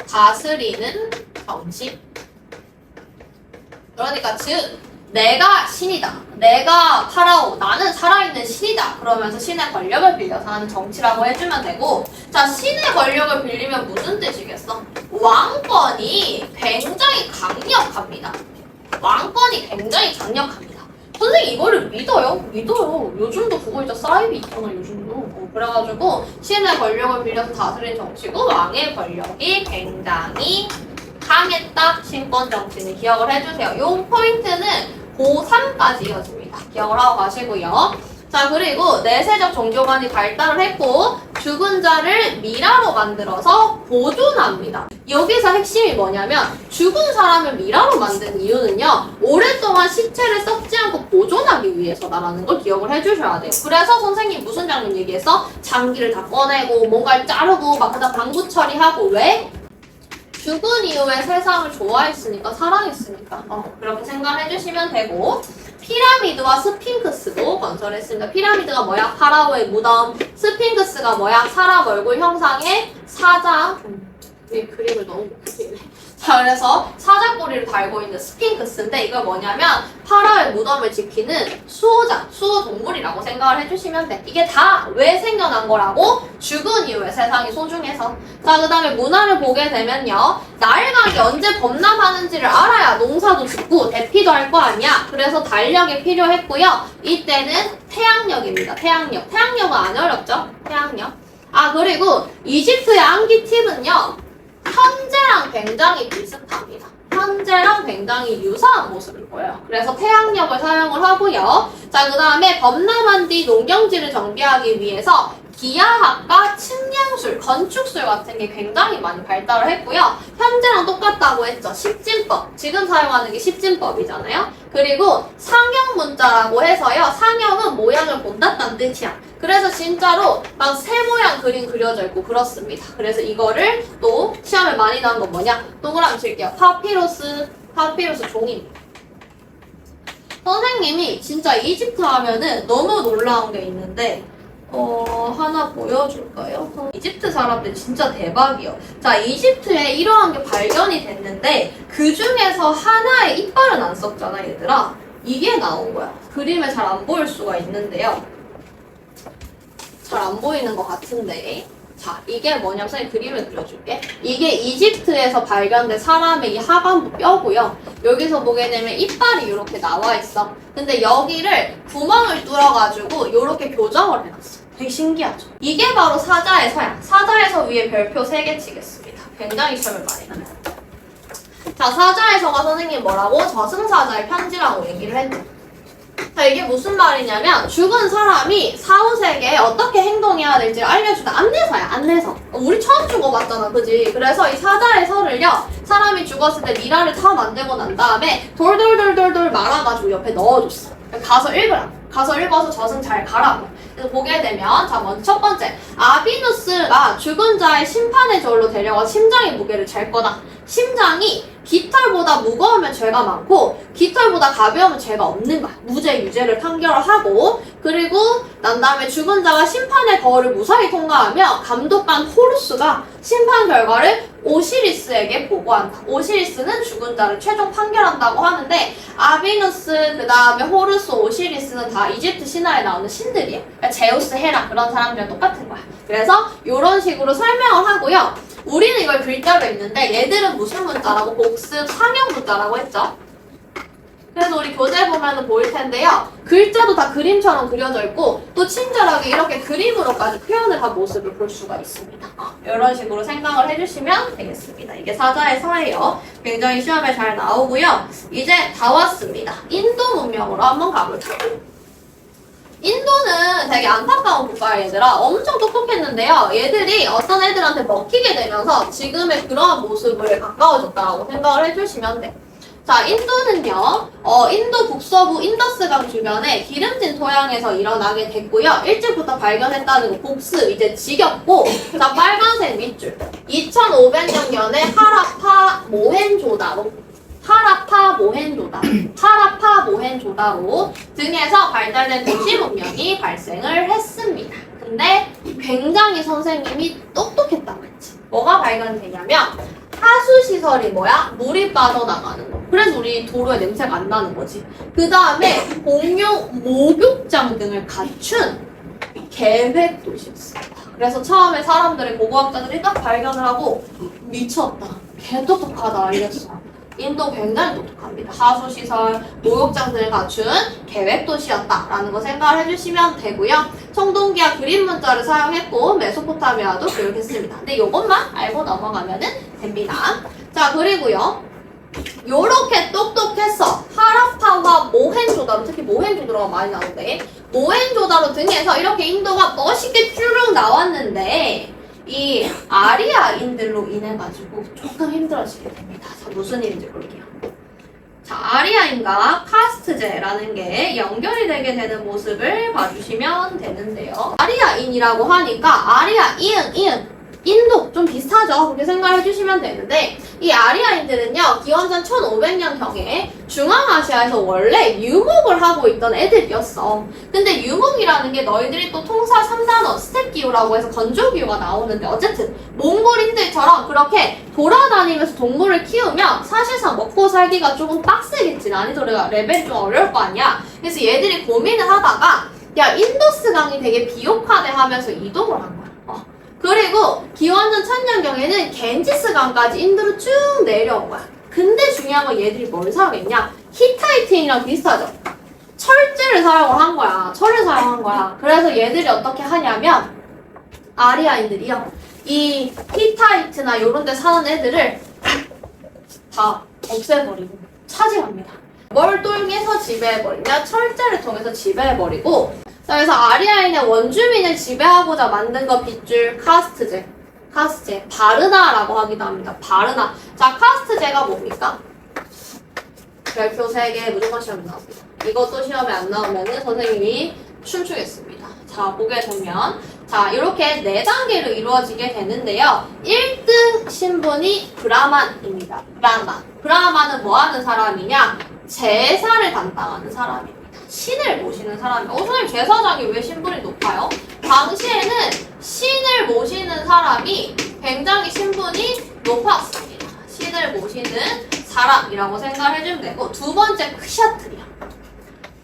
[SPEAKER 1] 다스리는 정치. 그러니까 즉 내가 신이다. 내가 파라오. 나는 살아있는 신이다. 그러면서 신의 권력을 빌려서 하는 정치라고 해주면 되고, 자, 신의 권력을 빌리면 무슨 뜻이겠어? 왕권이 굉장히 강력합니다. 왕권이 굉장히 강력합니다. 선생님 이거를 믿어요? 믿어요. 요즘도 그거 있죠. 사이비 있잖아 요즘도. 그래가지고 신의 권력을 빌려서 다스리는 정치고 왕의 권력이 굉장히 강했다. 신권 정치는 기억을 해주세요. 요 포인트는 고3까지 이어집니다. 기억을 하고 가시고요. 자, 그리고 내세적 종교관이 발달을 했고 죽은 자를 미라로 만들어서 보존합니다. 여기서 핵심이 뭐냐면 죽은 사람을 미라로 만든 이유는요. 오랫동안 시체를 썩지 않고 보존하기 위해서다라는 걸 기억을 해주셔야 돼요. 그래서 선생님 무슨 장면 얘기했어? 장기를 다 꺼내고 뭔가를 자르고 막 그다음 방부 처리하고. 왜? 죽은 이후에 세상을 좋아했으니까, 사랑했으니까. 그렇게 생각을 해주시면 되고, 피라미드와 스핑크스도 건설했습니다. 피라미드가 뭐야? 파라오의 무덤. 스핑크스가 뭐야? 사람 얼굴 형상의 사자. 이 그림을 너무 못 그리네. 자, 그래서 사자 꼬리를 달고 있는 스핑크스인데 이거 뭐냐면 파라오의 무덤을 지키는 수호자, 수호동물이라고 생각을 해주시면 돼. 이게 다 왜 생겨난 거라고? 죽은 이후에 세상이 소중해서. 자, 그 다음에 문화를 보게 되면요. 나일강이 언제 범람하는지를 알아야 농사도 짓고 대피도 할 거 아니야. 그래서 달력이 필요했고요. 이때는 태양력입니다. 태양력. 태양력은 안 어렵죠? 태양력. 아, 그리고 이집트의 암기 팁은요. 현재랑 굉장히 비슷합니다. 현재랑 굉장히 유사한 모습을 보여요. 그래서 태양력을 사용을 하고요. 자, 그 다음에 범람한 뒤 농경지를 정비하기 위해서 기하학과 측량술, 건축술 같은 게 굉장히 많이 발달을 했고요. 현재랑 똑같다고 했죠. 십진법. 지금 사용하는 게 십진법이잖아요. 그리고 상형 문자라고 해서요. 상형은 모양을 본다는 뜻이야. 그래서 진짜로 막 새 모양 그림 그려져 있고 그렇습니다. 그래서 이거를 또 시험에 많이 나온 건 뭐냐? 동그라미 칠게요. 파피루스 종입니다. 선생님이 진짜 이집트 하면은 너무 놀라운 게 있는데 하나 보여줄까요? 이집트 사람들 진짜 대박이요. 자, 이집트에 이러한 게 발견이 됐는데 그 중에서 하나의 이빨은 안 썼잖아, 얘들아. 이게 나온 거야. 그림에 잘 안 보일 수가 있는데요. 잘 안 보이는 것 같은데. 자, 이게 뭐냐면 선생님 그림을 그려줄게. 이게 이집트에서 발견된 사람의 이 하관부 뼈고요. 여기서 보게 되면 이빨이 이렇게 나와 있어. 근데 여기를 구멍을 뚫어가지고 이렇게 교정을 해놨어. 되게 신기하죠? 이게 바로 사자의 서야. 사자의 서 위에 별표 3개 치겠습니다. 굉장히 시험을 많이 나요. 자, 사자의 서가 선생님 뭐라고? 저승사자의 편지라고 얘기를 했죠. 자, 이게 무슨 말이냐면 죽은 사람이 사후세계에 어떻게 행동해야 될지 알려주는 안내서야, 안내서. 우리 처음 죽어봤잖아, 그지? 그래서 이 사자의 서를요, 사람이 죽었을 때 미라를 다 만들고 난 다음에 돌돌돌돌돌 말아가지고 옆에 넣어줬어. 가서 읽으라. 가서 읽어서 저승 잘 가라고. 그래서 보게 되면, 자, 먼저 첫 번째. 아비누스가 죽은 자의 심판의 절로 데려가 심장의 무게를 잴 거다. 심장이 깃털보다 무거우면 죄가 많고 깃털보다 가벼우면 죄가 없는 거야. 무죄 유죄를 판결을 하고 그리고 난 다음에 죽은 자가 심판의 거울을 무사히 통과하며 감독관 호루스가 심판 결과를 오시리스에게 보고한다. 오시리스는 죽은 자를 최종 판결한다고 하는데 아비누스, 그 다음에 호루스, 오시리스는 다 이집트 신화에 나오는 신들이야. 그러니까 제우스, 헤라 그런 사람들이랑 똑같은 거야. 그래서 이런 식으로 설명을 하고요. 우리는 이걸 글자로 읽는데 얘들은 무슨 문자라고? 복습 상형 문자라고 했죠. 그래서 우리 교재 보면 보일 텐데요. 글자도 다 그림처럼 그려져 있고 또 친절하게 이렇게 그림으로까지 표현을 한 모습을 볼 수가 있습니다. 이런 식으로 생각을 해주시면 되겠습니다. 이게 사자의 서예요. 굉장히 시험에 잘 나오고요. 이제 다 왔습니다. 인도 문명으로 한번 가볼게요. 인도는 되게 안타까운 국가예요, 얘들아. 엄청 똑똑했는데요. 얘들이 어떤 애들한테 먹히게 되면서 지금의 그러한 모습을 가까워졌다고 생각을 해주시면 돼. 자, 인도는요, 인도 북서부 인더스강 주변에 기름진 토양에서 일어나게 됐고요. 일찍부터 발견했다는 거 복습, 이제 지겹고, 자, 빨간색 밑줄. 2500년경에 하라파 모헨조다로 등에서 발달된 도시 문명이 발생을 했습니다. 근데 굉장히 선생님이 똑똑했다고 했지. 뭐가 발견되냐면 하수시설이 뭐야? 물이 빠져나가는 거. 그래서 우리 도로에 냄새가 안 나는 거지. 그 다음에 공용 목욕장 등을 갖춘 계획도시였습니다. 그래서 처음에 사람들이 고고학자들이 딱 발견을 하고 미쳤다. 개 똑똑하다 이랬어. 인도 굉장히 똑똑합니다. 하수시설, 목욕장 등을 갖춘 계획도시였다라는 거 생각을 해주시면 되고요. 청동기와 그림 문자를 사용했고 메소포타미아도 교육했습니다. 근데 이것만 알고 넘어가면 됩니다. 자, 그리고요. 요렇게 똑똑했어. 하라파와 모헨조다로, 특히 모헨조다로가 많이 나오는데 모헨조다로 등에서 이렇게 인도가 멋있게 쭈룩 나왔는데 이 아리아인들로 인해가지고 조금 힘들어지게 됩니다. 자, 무슨 일인지 볼게요. 자, 아리아인과 카스트제라는 게 연결이 되게 되는 모습을 봐주시면 되는데요. 아리아인이라고 하니까 아리아, 이응, 인도 좀 비슷하죠? 그렇게 생각을 해주시면 되는데 이 아리아인들은요 기원전 1500년경에 중앙아시아에서 원래 유목을 하고 있던 애들이었어. 근데 유목이라는 게 너희들이 또 통사 3단어 스텝기후라고 해서 건조기후가 나오는데 어쨌든 몽골인들처럼 그렇게 돌아다니면서 동물을 키우면 사실상 먹고 살기가 조금 빡세겠지. 난이도가 레벨이 좀 어려울 거 아니야. 그래서 얘들이 고민을 하다가 야 인더스강이 되게 비옥화돼 하면서 이동을 한 거야. 그리고 기원전 1000년경에는 겐지스강까지 인도로 쭉 내려온 거야. 근데 중요한 건 얘들이 뭘 사용했냐? 히타이트인이랑 비슷하죠? 철제를 사용을 한 거야. 철을 사용한 거야. 그래서 얘들이 어떻게 하냐면 아리아인들이요. 이 히타이트나 이런 데 사는 애들을 다 없애버리고 차지합니다. 뭘 통해서 지배해버리냐? 철제를 통해서 지배해버리고 자, 그래서 아리아인의 원주민을 지배하고자 만든 거 빗줄 카스트제, 바르나라고 하기도 합니다. 바르나. 자, 카스트제가 뭡니까? 별표 3개 무조건 시험에 나옵니다. 이것도 시험에 안 나오면은 선생님이 춤추겠습니다. 자, 보게 되면 자, 이렇게 4단계로 이루어지게 되는데요. 1등 신분이 브라만입니다. 브라만은 뭐 하는 사람이냐? 제사를 담당하는 사람입니다. 신을 모시는 사람이에요. 선생님 제사장이 왜 신분이 높아요? 당시에는 신을 모시는 사람이 굉장히 신분이 높았습니다. 신을 모시는 사람이라고 생각을 해주면 되고 두 번째 크샤트리아.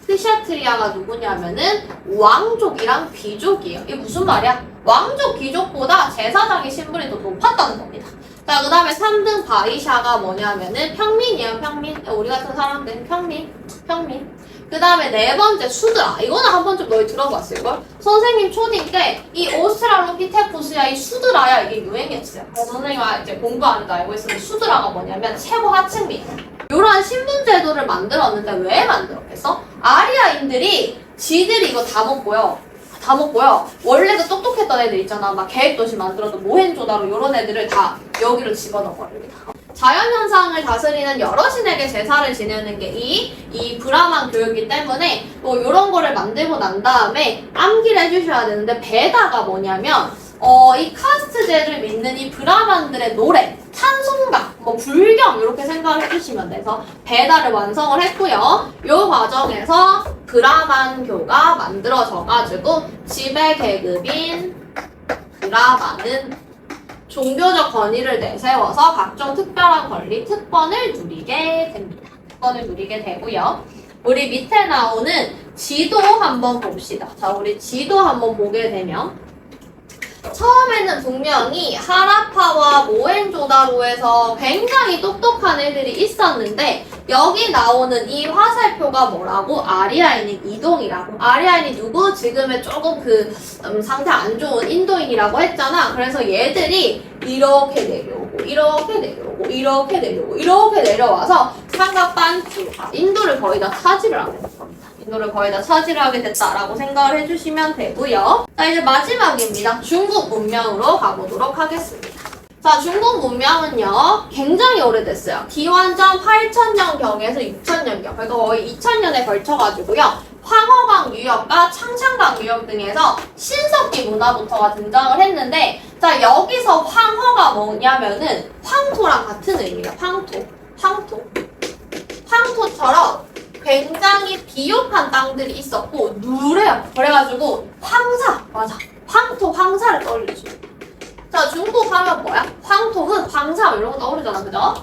[SPEAKER 1] 크샤트리아가 누구냐면은 왕족이랑 귀족이에요. 이게 무슨 말이야? 왕족, 귀족보다 제사장의 신분이 더 높았다는 겁니다. 자, 그 다음에 3등 바이샤가 뭐냐면은 평민이에요, 평민. 우리 같은 사람들은 평민. 그 다음에 네 번째 수드라. 이거는 한 번쯤 너희 들어봤을걸? 선생님 초딩 때 이 오스트랄로피테쿠스야, 이 수드라야, 이게 유행했어요. 그래서 선생님이 이제 공부하는데 알고 있었는데 수드라가 뭐냐면 최고 하층민. 이러한 신분제도를 만들었는데 왜 만들었겠어? 아리아인들이 지들이 이거 다 먹고요. 원래도 똑똑했던 애들 있잖아. 막 계획도시 만들어도 모헨조다로 이런 애들을 다 여기로 집어넣어버립니다. 자연현상을 다스리는 여러 신에게 제사를 지내는 게 이 브라만 교육이기 때문에 또 이런 거를 만들고 난 다음에 암기를 해주셔야 되는데 베다가 뭐냐면 이 카스트제를 믿는 이 브라만들의 노래, 찬송가, 뭐 불경 이렇게 생각을 해주시면 돼서 베다를 완성을 했고요. 이 과정에서 브라만교가 만들어져가지고 지배 계급인 브라만은 종교적 권위를 내세워서 각종 특별한 권리, 특권을 누리게 됩니다. 특권을 누리게 되고요. 우리 밑에 나오는 지도 한번 봅시다. 자, 우리 지도 한번 보게 되면 처음에는 분명히 하라파와 모헨조다로에서 굉장히 똑똑한 애들이 있었는데 여기 나오는 이 화살표가 뭐라고? 아리아인이 이동이라고. 아리아인이 누구? 지금의 조금 상태 안 좋은 인도인이라고 했잖아. 그래서 얘들이 이렇게 내려오고 이렇게 내려와서 삼각반주 인도를 거의 다 차지를 하게 될 겁니다. 인도를 거의 다 차지를 하게 됐다라고 생각을 해주시면 되고요. 자, 이제 마지막입니다. 중국 문명으로 가보도록 하겠습니다. 자, 중국 문명은요 굉장히 오래됐어요. 기원전 8000년경에서 6000년경, 그러니까 거의 2000년에 걸쳐가지고요 황허강 유역과 창창강 유역 등에서 신석기 문화부터가 등장을 했는데, 자, 여기서 황허가 뭐냐면은 황토랑 같은 의미예요. 황토처럼 굉장히 비옥한 땅들이 있었고 누래요. 그래가지고 황사를 떠올리죠. 자, 중국 하면 뭐야? 황토흙, 황사 이런 거 떠오르잖아, 그죠?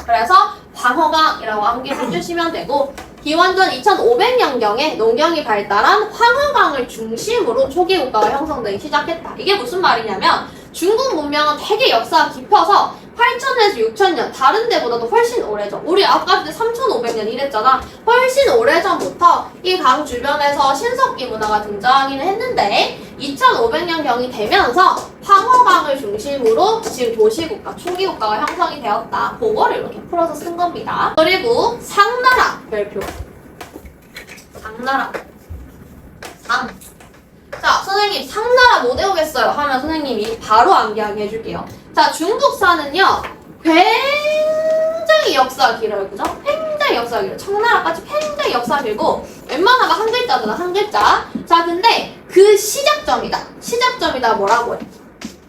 [SPEAKER 1] 그래서 황허강이라고 암기를 해주시면 되고, 기원전 2500년경에 농경이 발달한 황허강을 중심으로 초기 국가가 형성되기 시작했다. 이게 무슨 말이냐면 중국 문명은 되게 역사가 깊어서 8000에서 6000년 다른 데보다도 훨씬 오래전, 우리 아까 3500년 이랬잖아. 훨씬 오래전부터 이 강 주변에서 신석기 문화가 등장하기는 했는데 2500년경이 되면서 황허강을 중심으로 지금 도시국가, 초기국가가 형성이 되었다. 그거를 이렇게 풀어서 쓴 겁니다. 그리고 상나라 별표. 자, 선생님 상나라 못 외우겠어요 하면 선생님이 바로 암기하게 해줄게요. 자, 중국사는요 굉장히 역사가 길어요. 그죠? 굉장히 역사가 길어요. 청나라까지 굉장히 역사가 길고 웬만하면 한 글자잖아, 한 글자. 자, 근데 그 시작점이다 뭐라고 해?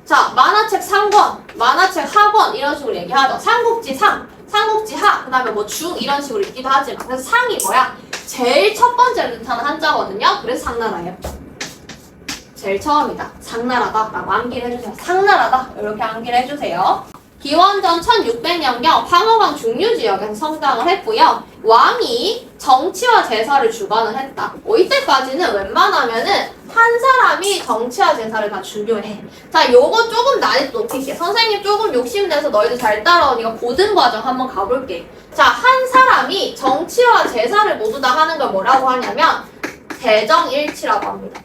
[SPEAKER 1] 자, 만화책 상권, 만화책 하권 이런 식으로 얘기하죠. 삼국지 상, 삼국지 하, 그 다음에 뭐 중 이런 식으로 읽기도 하지만, 그래서 상이 뭐야? 제일 첫 번째로 뜻하는 한자거든요. 그래서 상나라예요. 제일 처음이다. 상나라다 라고 암기를 해주세요. 상나라다 이렇게 암기를 해주세요. 기원전 1600년경 황허강 중류지역에서 성장을 했고요. 왕이 정치와 제사를 주관을 했다. 이때까지는 웬만하면은 한 사람이 정치와 제사를 다 중요해. 자, 요거 조금 난이도 높일게. 선생님 조금 욕심내서 너희들 잘 따라오니까 고등 과정 한번 가볼게. 자, 한 사람이 정치와 제사를 모두 다 하는 걸 뭐라고 하냐면 대정일치라고 합니다.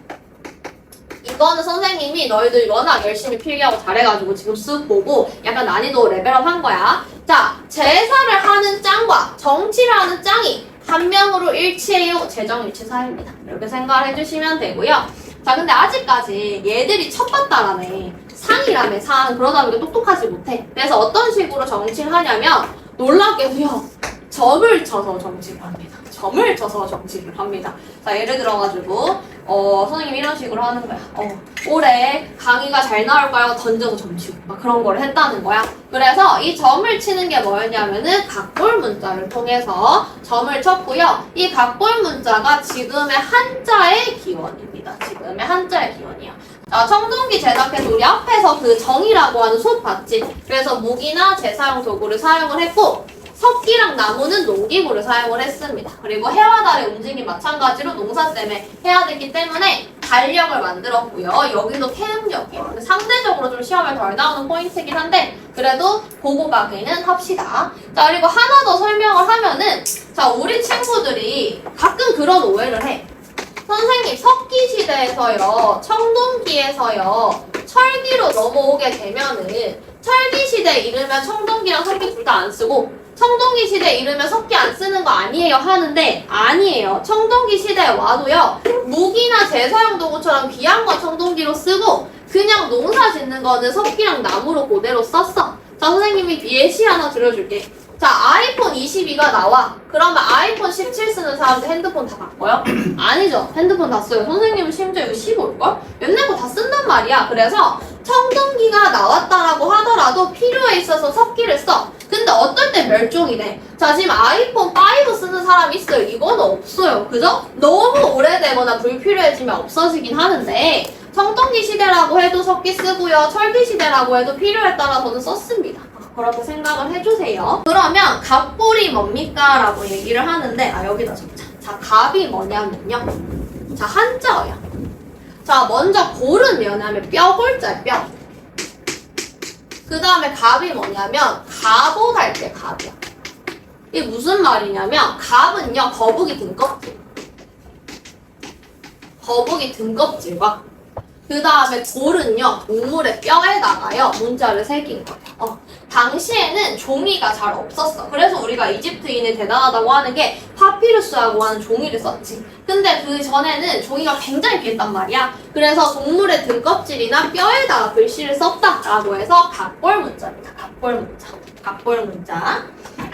[SPEAKER 1] 이거는 선생님이 너희들 워낙 열심히 필기하고 잘해가지고 지금 쓱 보고 약간 난이도 레벨업 한 거야. 자, 제사를 하는 짱과 정치를 하는 짱이 한 명으로 일치해요. 제정일치사입니다. 이렇게 생각을 해주시면 되고요. 자, 근데 아직까지 얘들이 첫봤다라네. 상이라며, 상. 그러다 보니까 똑똑하지 못해. 그래서 어떤 식으로 정치를 하냐면 놀랍게도요. 점을 쳐서 정치를 합니다. 점을 쳐서 정치를 합니다. 자, 예를 들어가지고 선생님이 이런 식으로 하는 거야. 올해 강의가 잘 나올까요? 던져서 점 치고 막 그런 걸 했다는 거야. 그래서 이 점을 치는 게 뭐였냐면은 각볼 문자를 통해서 점을 쳤고요. 이 각볼 문자가 지금의 한자의 기원입니다. 지금의 한자의 기원이야. 자, 청동기 제작해서 우리 앞에서 그 정이라고 하는 솥 봤지? 그래서 무기나 제사용 도구를 사용을 했고, 석기랑 나무는 농기구를 사용을 했습니다. 그리고 해와 달의 움직임 마찬가지로 농사쌤에 해야 되기 때문에 달력을 만들었고요. 여기도 태음력이에요. 상대적으로 좀 시험에 덜 나오는 포인트이긴 한데 그래도 보고 가기는 합시다. 자, 그리고 하나 더 설명을 하면은 자, 우리 친구들이 가끔 그런 오해를 해. 선생님, 석기 시대에서요, 청동기에서요, 철기로 넘어오게 되면은 철기 시대 이르면 청동기랑 석기 둘 다 안 쓰고 청동기 시대 이르면 석기 안 쓰는 거 아니에요 하는데 아니에요. 청동기 시대에 와도요, 무기나 제사용 도구처럼 귀한 건 청동기로 쓰고 그냥 농사 짓는 거는 석기랑 나무로 그대로 썼어. 자, 선생님이 예시 하나 들려줄게. 자, 아이폰 22가 나와. 그러면 아이폰 17 쓰는 사람들 핸드폰 다 바꿔요? 아니죠. 핸드폰 다 써요. 선생님은 심지어 이거 15일걸? 옛날 거 다 쓴단 말이야. 그래서 청동기가 나왔다라고 하더라도 필요에 있어서 석기를 써. 근데 어떨 때 멸종이 돼. 자, 지금 아이폰 5 쓰는 사람이 있어요. 이거는 없어요. 그죠? 너무 오래되거나 불필요해지면 없어지긴 하는데 청동기 시대라고 해도 석기 쓰고요. 철기 시대라고 해도 필요에 따라서는 썼습니다. 그렇게 생각을 해주세요. 그러면 갑골이 뭡니까? 라고 얘기를 하는데 여기다 적자. 자, 갑이 뭐냐면요. 자, 한자어야. 자, 먼저 골은 뭐냐면 뼈골자야, 뼈. 그 다음에 갑이 뭐냐면 갑옷 할 때 갑이야. 이게 무슨 말이냐면 갑은요, 거북이 등껍질. 거북이 등껍질과 그 다음에 골은요, 동물의 뼈에다가요, 문자를 새긴 거예요. 당시에는 종이가 잘 없었어. 그래서 우리가 이집트인이 대단하다고 하는 게 파피루스라고 하는 종이를 썼지. 근데 그 전에는 종이가 굉장히 귀했단 말이야. 그래서 동물의 등껍질이나 뼈에다가 글씨를 썼다라고 해서 갑골 문자입니다. 갑골 문자. 갑골 문자.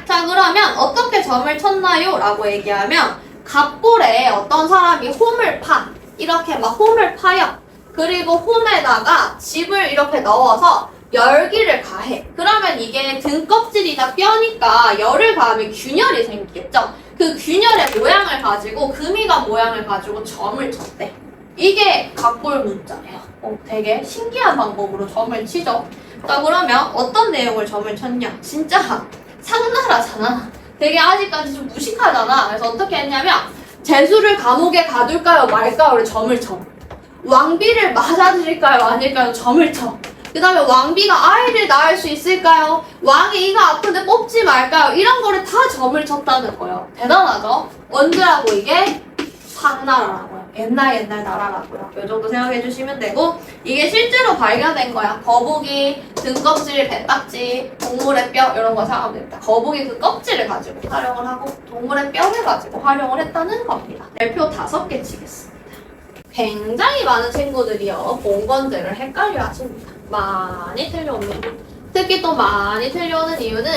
[SPEAKER 1] 자, 그러면 어떻게 점을 쳤나요? 라고 얘기하면 갑골에 어떤 사람이 홈을 파. 이렇게 막 홈을 파요. 그리고 홈에다가 집을 이렇게 넣어서 열기를 가해. 그러면 이게 등껍질이나 뼈니까 열을 가하면 균열이 생기겠죠? 그 균열의 모양을 가지고 금이가 모양을 가지고 점을 쳤대. 이게 갑골 문자예요. 되게 신기한 방법으로 점을 치죠. 자, 그러면 어떤 내용을 점을 쳤냐? 진짜 상나라잖아. 되게 아직까지 좀 무식하잖아. 그래서 어떻게 했냐면 제수를 감옥에 가둘까요 말까요를 점을 쳐. 왕비를 맞아들일까요 아닐까요 점을 쳐. 그 다음에 왕비가 아이를 낳을 수 있을까요? 왕이 이가 아픈데 뽑지 말까요? 이런 거를 다 점을 쳤다는 거예요. 대단하죠? 언제라고 이게? 상나라라고요. 옛날 나라라고요. 이 정도 생각해 주시면 되고 이게 실제로 발견된 거야. 거북이, 등껍질, 배딱지, 동물의 뼈 이런 거 생각하면 됩니다. 거북이 그 껍질을 가지고 활용을 하고 동물의 뼈를 가지고 활용을 했다는 겁니다. 별표 5개 치겠습니다. 굉장히 많은 친구들이요. 봉건제를 헷갈려 하십니다. 많이 틀려옵니다. 특히 또 많이 틀려오는 이유는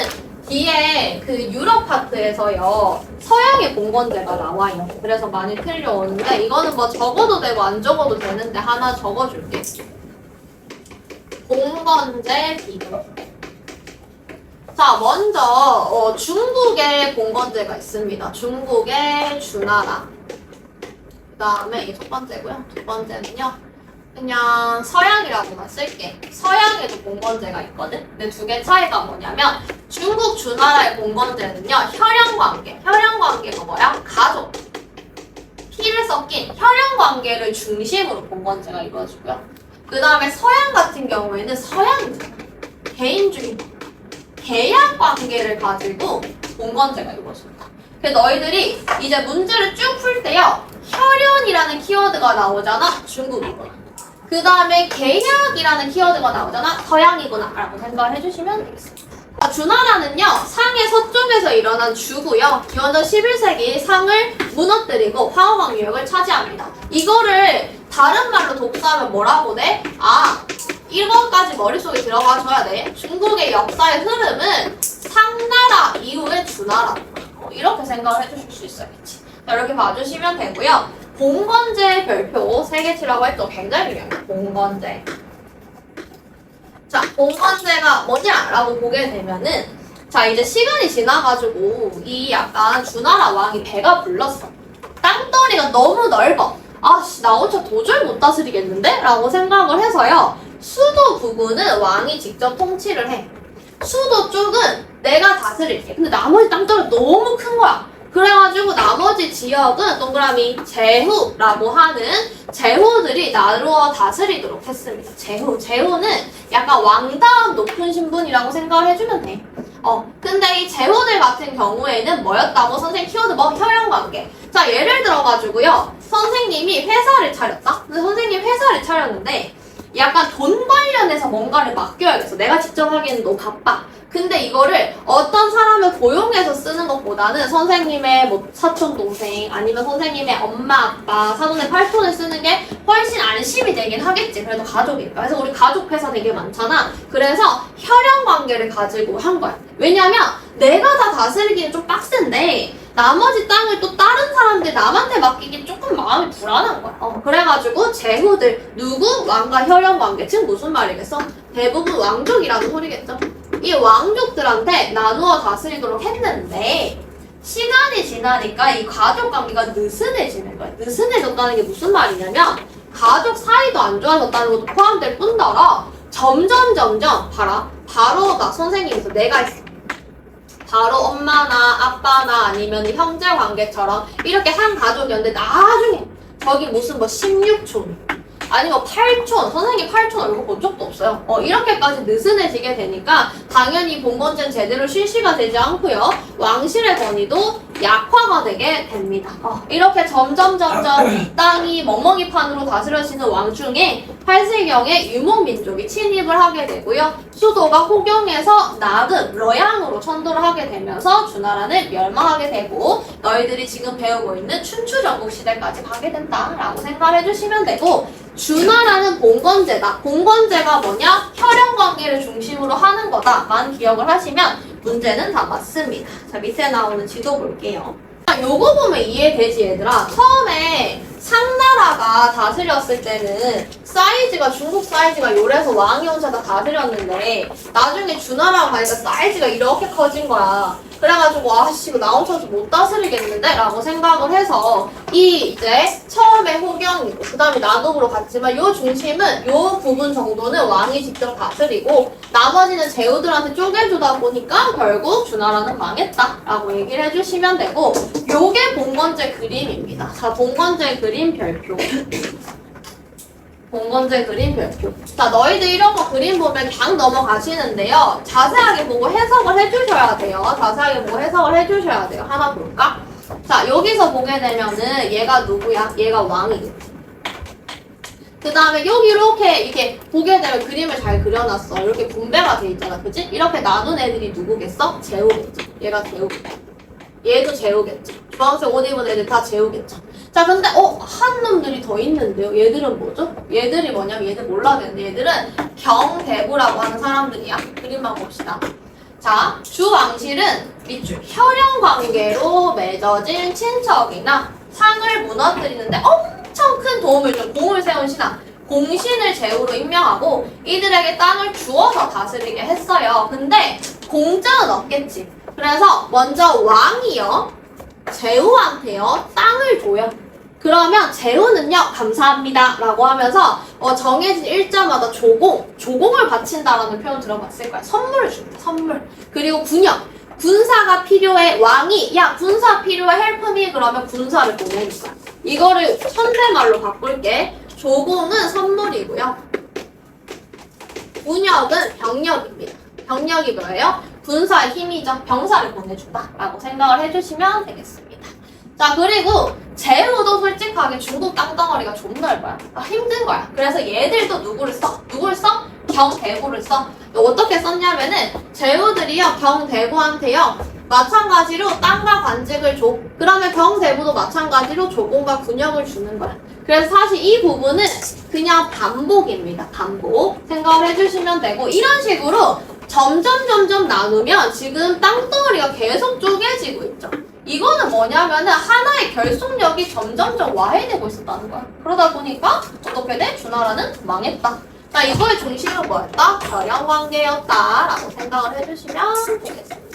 [SPEAKER 1] 뒤에 그 유럽 파트에서요. 서양의 봉건제가 나와요. 그래서 많이 틀려오는데 이거는 뭐 적어도 되고 안 적어도 되는데 하나 적어줄게. 봉건제 비교. 자, 먼저 중국의 봉건제가 있습니다. 중국의 주나라. 그 다음에 이게 첫 번째고요. 두 번째는요. 그냥 서양이라고만 쓸게. 서양에도 봉건제가 있거든. 근데 두 개 차이가 뭐냐면 중국 주나라의 봉건제는요. 혈연관계. 혈연관계가 뭐야? 가족. 피를 섞인 혈연관계를 중심으로 봉건제가 이루어지고요. 그 다음에 서양 같은 경우에는 서양이잖아. 개인주의. 계약관계를 가지고 봉건제가 이루어집니다. 그래서 너희들이 이제 문제를 쭉 풀 때요. 혈연이라는 키워드가 나오잖아. 중국이구나. 그 다음에 계약이라는 키워드가 나오잖아. 서양이구나 라고 생각을 해주시면 되겠습니다. 주나라는요. 상의 서쪽에서 일어난 주고요. 기원전 11세기 상을 무너뜨리고 황허강 유역을 차지합니다. 이거를 다른 말로 독서하면 뭐라고 돼? 이것까지 머릿속에 들어가줘야 돼. 중국의 역사의 흐름은 상나라 이후의 주나라. 이렇게 생각을 해주실 수 있어야겠지. 자, 이렇게 봐주시면 되고요. 봉건제 별표 3개 치라고 했죠. 굉장히 중요해요. 봉건제. 자, 봉건제가 뭐냐라고 보게 되면은 자, 이제 시간이 지나가지고 이 약간 주나라 왕이 배가 불렀어. 땅덩이가 너무 넓어. 나 혼자 도저히 못 다스리겠는데? 라고 생각을 해서요. 수도 부근은 왕이 직접 통치를 해. 수도 쪽은 내가 다스릴게. 근데 나머지 땅덩이 너무 큰 거야. 그래가지고 나머지 지역은 동그라미 제후라고 하는 제후들이 나누어 다스리도록 했습니다. 제후는 약간 왕다운 높은 신분이라고 생각을 해주면 돼. 근데 이 제후들 같은 경우에는 뭐였다고? 선생님 키워드 혈연관계. 자, 예를 들어가지고요. 선생님이 회사를 차렸다? 근데 선생님 회사를 차렸는데 약간 돈 관련해서 뭔가를 맡겨야겠어. 내가 직접 하기에는 너무 바빠. 근데 이거를 어떤 사람을 고용해서 쓰는 것보다는 선생님의 뭐 사촌 동생 아니면 선생님의 엄마 아빠 사돈의 팔촌을 쓰는 게 훨씬 안심이 되긴 하겠지. 그래도 가족이니까. 그래서 우리 가족 회사 되게 많잖아. 그래서 혈연 관계를 가지고 한 거야. 왜냐면 내가 다 다스리기는 좀 빡센데 나머지 땅을 또 다른 사람들 남한테 맡기기 조금 마음이 불안한 거야. 그래가지고 제후들 누구? 왕과 혈연 관계. 즉 무슨 말이겠어? 대부분 왕족이라는 소리겠죠. 이 왕족들한테 나누어 다스리도록 했는데 시간이 지나니까 이 가족 관계가 느슨해지는 거야. 느슨해졌다는 게 무슨 말이냐면 가족 사이도 안 좋아졌다는 것도 포함될 뿐더러 점점 봐라. 바로 나 선생님에서 내가 있어. 바로 엄마나 아빠나 아니면 형제 관계처럼 이렇게 한 가족이었는데 나중에 저기 무슨 뭐 16촌 아니면 8촌 선생님 8촌 얼굴 본 적도 없어요. 이렇게까지 느슨해지게 되니까 당연히 봉건제는 제대로 실시가 되지 않고요. 왕실의 권위도 약화가 되게 됩니다. 이렇게 점점 이 땅이 멍멍이판으로 다스려지는 왕중에 8세경에 유목민족이 침입을 하게 되고요. 수도가 호경에서 나금, 러양으로 천도를 하게 되면서 주나라는 멸망하게 되고 너희들이 지금 배우고 있는 춘추전국 시대까지 가게 된다라고 생각을 해주시면 되고 주나라는 봉건제다. 봉건제가 뭐냐? 혈연관계를 중심으로 하는 거다만 기억을 하시면 문제는 다 맞습니다. 자, 밑에 나오는 지도 볼게요. 요거 보면 이해되지 얘들아? 처음에 상나라가 다스렸을 때는 사이즈가 중국 사이즈가 요래서 왕이 혼자 다 다스렸는데 나중에 주나라가 가니까 사이즈가 이렇게 커진 거야. 그래가지고 아씨 이거 나 혼자서 못 다스리겠는데? 라고 생각을 해서 이제 처음에 호경이고 그 다음에 나독으로 갔지만 요 중심은 요 부분 정도는 왕이 직접 다스리고 나머지는 제후들한테 쪼개주다 보니까 결국 주나라는 망했다 라고 얘기를 해주시면 되고 요게 봉건제 그림입니다. 자, 봉건제 그림 별표. 봉건제 그림 별표. 자, 너희들 이런 거 그림 보면 그냥 넘어가시는데요. 자세하게 보고 해석을 해주셔야 돼요. 자세하게 보고 해석을 해주셔야 돼요. 하나 볼까? 자, 여기서 보게 되면은 얘가 누구야? 얘가 왕이겠지. 그 다음에 여기 이렇게 보게 되면 그림을 잘 그려놨어. 이렇게 분배가 돼 있잖아. 그치? 이렇게 나눈 애들이 누구겠어? 제후겠지. 얘가 제후겠지. 얘도 제후겠지. 주황색 옷 입은 애들 다 제후겠죠. 자, 근데 한 놈들이 더 있는데요. 얘들은 뭐죠? 얘들이 뭐냐면 얘들 몰라야되는데 얘들은 경대부라고 하는 사람들이야. 그림만 봅시다. 자, 주왕실은 밑줄 혈연 관계로 맺어진 친척이나 상을 무너뜨리는데 엄청 큰 도움을 준 공을 세운 신하 공신을 제후로 임명하고 이들에게 땅을 주어서 다스리게 했어요. 근데 공짜는 없겠지. 그래서 먼저 왕이요 제후한테요 땅을 줘요. 그러면 제후는요 감사합니다 라고 하면서 정해진 일자마다 조공을 바친다라는 표현 들어봤을 거야. 선물을 줍니다. 선물. 그리고 군사가 필요해. 왕이 야 군사 필요해 헬프미 그러면 군사를 보내는 거야. 이거를 현대말로 바꿀게. 조공은 선물이고요. 군역은 병력입니다. 병력이 뭐예요? 군사의 힘이죠. 병사를 보내준다 라고 생각을 해주시면 되겠습니다. 자, 그리고 제후도 솔직하게 중국 땅덩어리가 좀 넓어요. 힘든 거야. 그래서 얘들도 누구를 써? 경대부를 써. 어떻게 썼냐면은 제후들이요 경대부한테요 마찬가지로 땅과 관직을 줘. 그러면 경대부도 마찬가지로 조공과 군역을 주는 거야. 그래서 사실 이 부분은 그냥 반복입니다. 반복 생각을 해주시면 되고 이런 식으로 점점 나누면 지금 땅덩어리가 계속 쪼개지고 있죠. 이거는 뭐냐면은 하나의 결속력이 점점 와해되고 있었다는 거야. 그러다 보니까 어떻게 돼? 주나라는 망했다. 자, 이거의 중심은 뭐였다? 혈연관계였다 라고 생각을 해주시면 되겠습니다.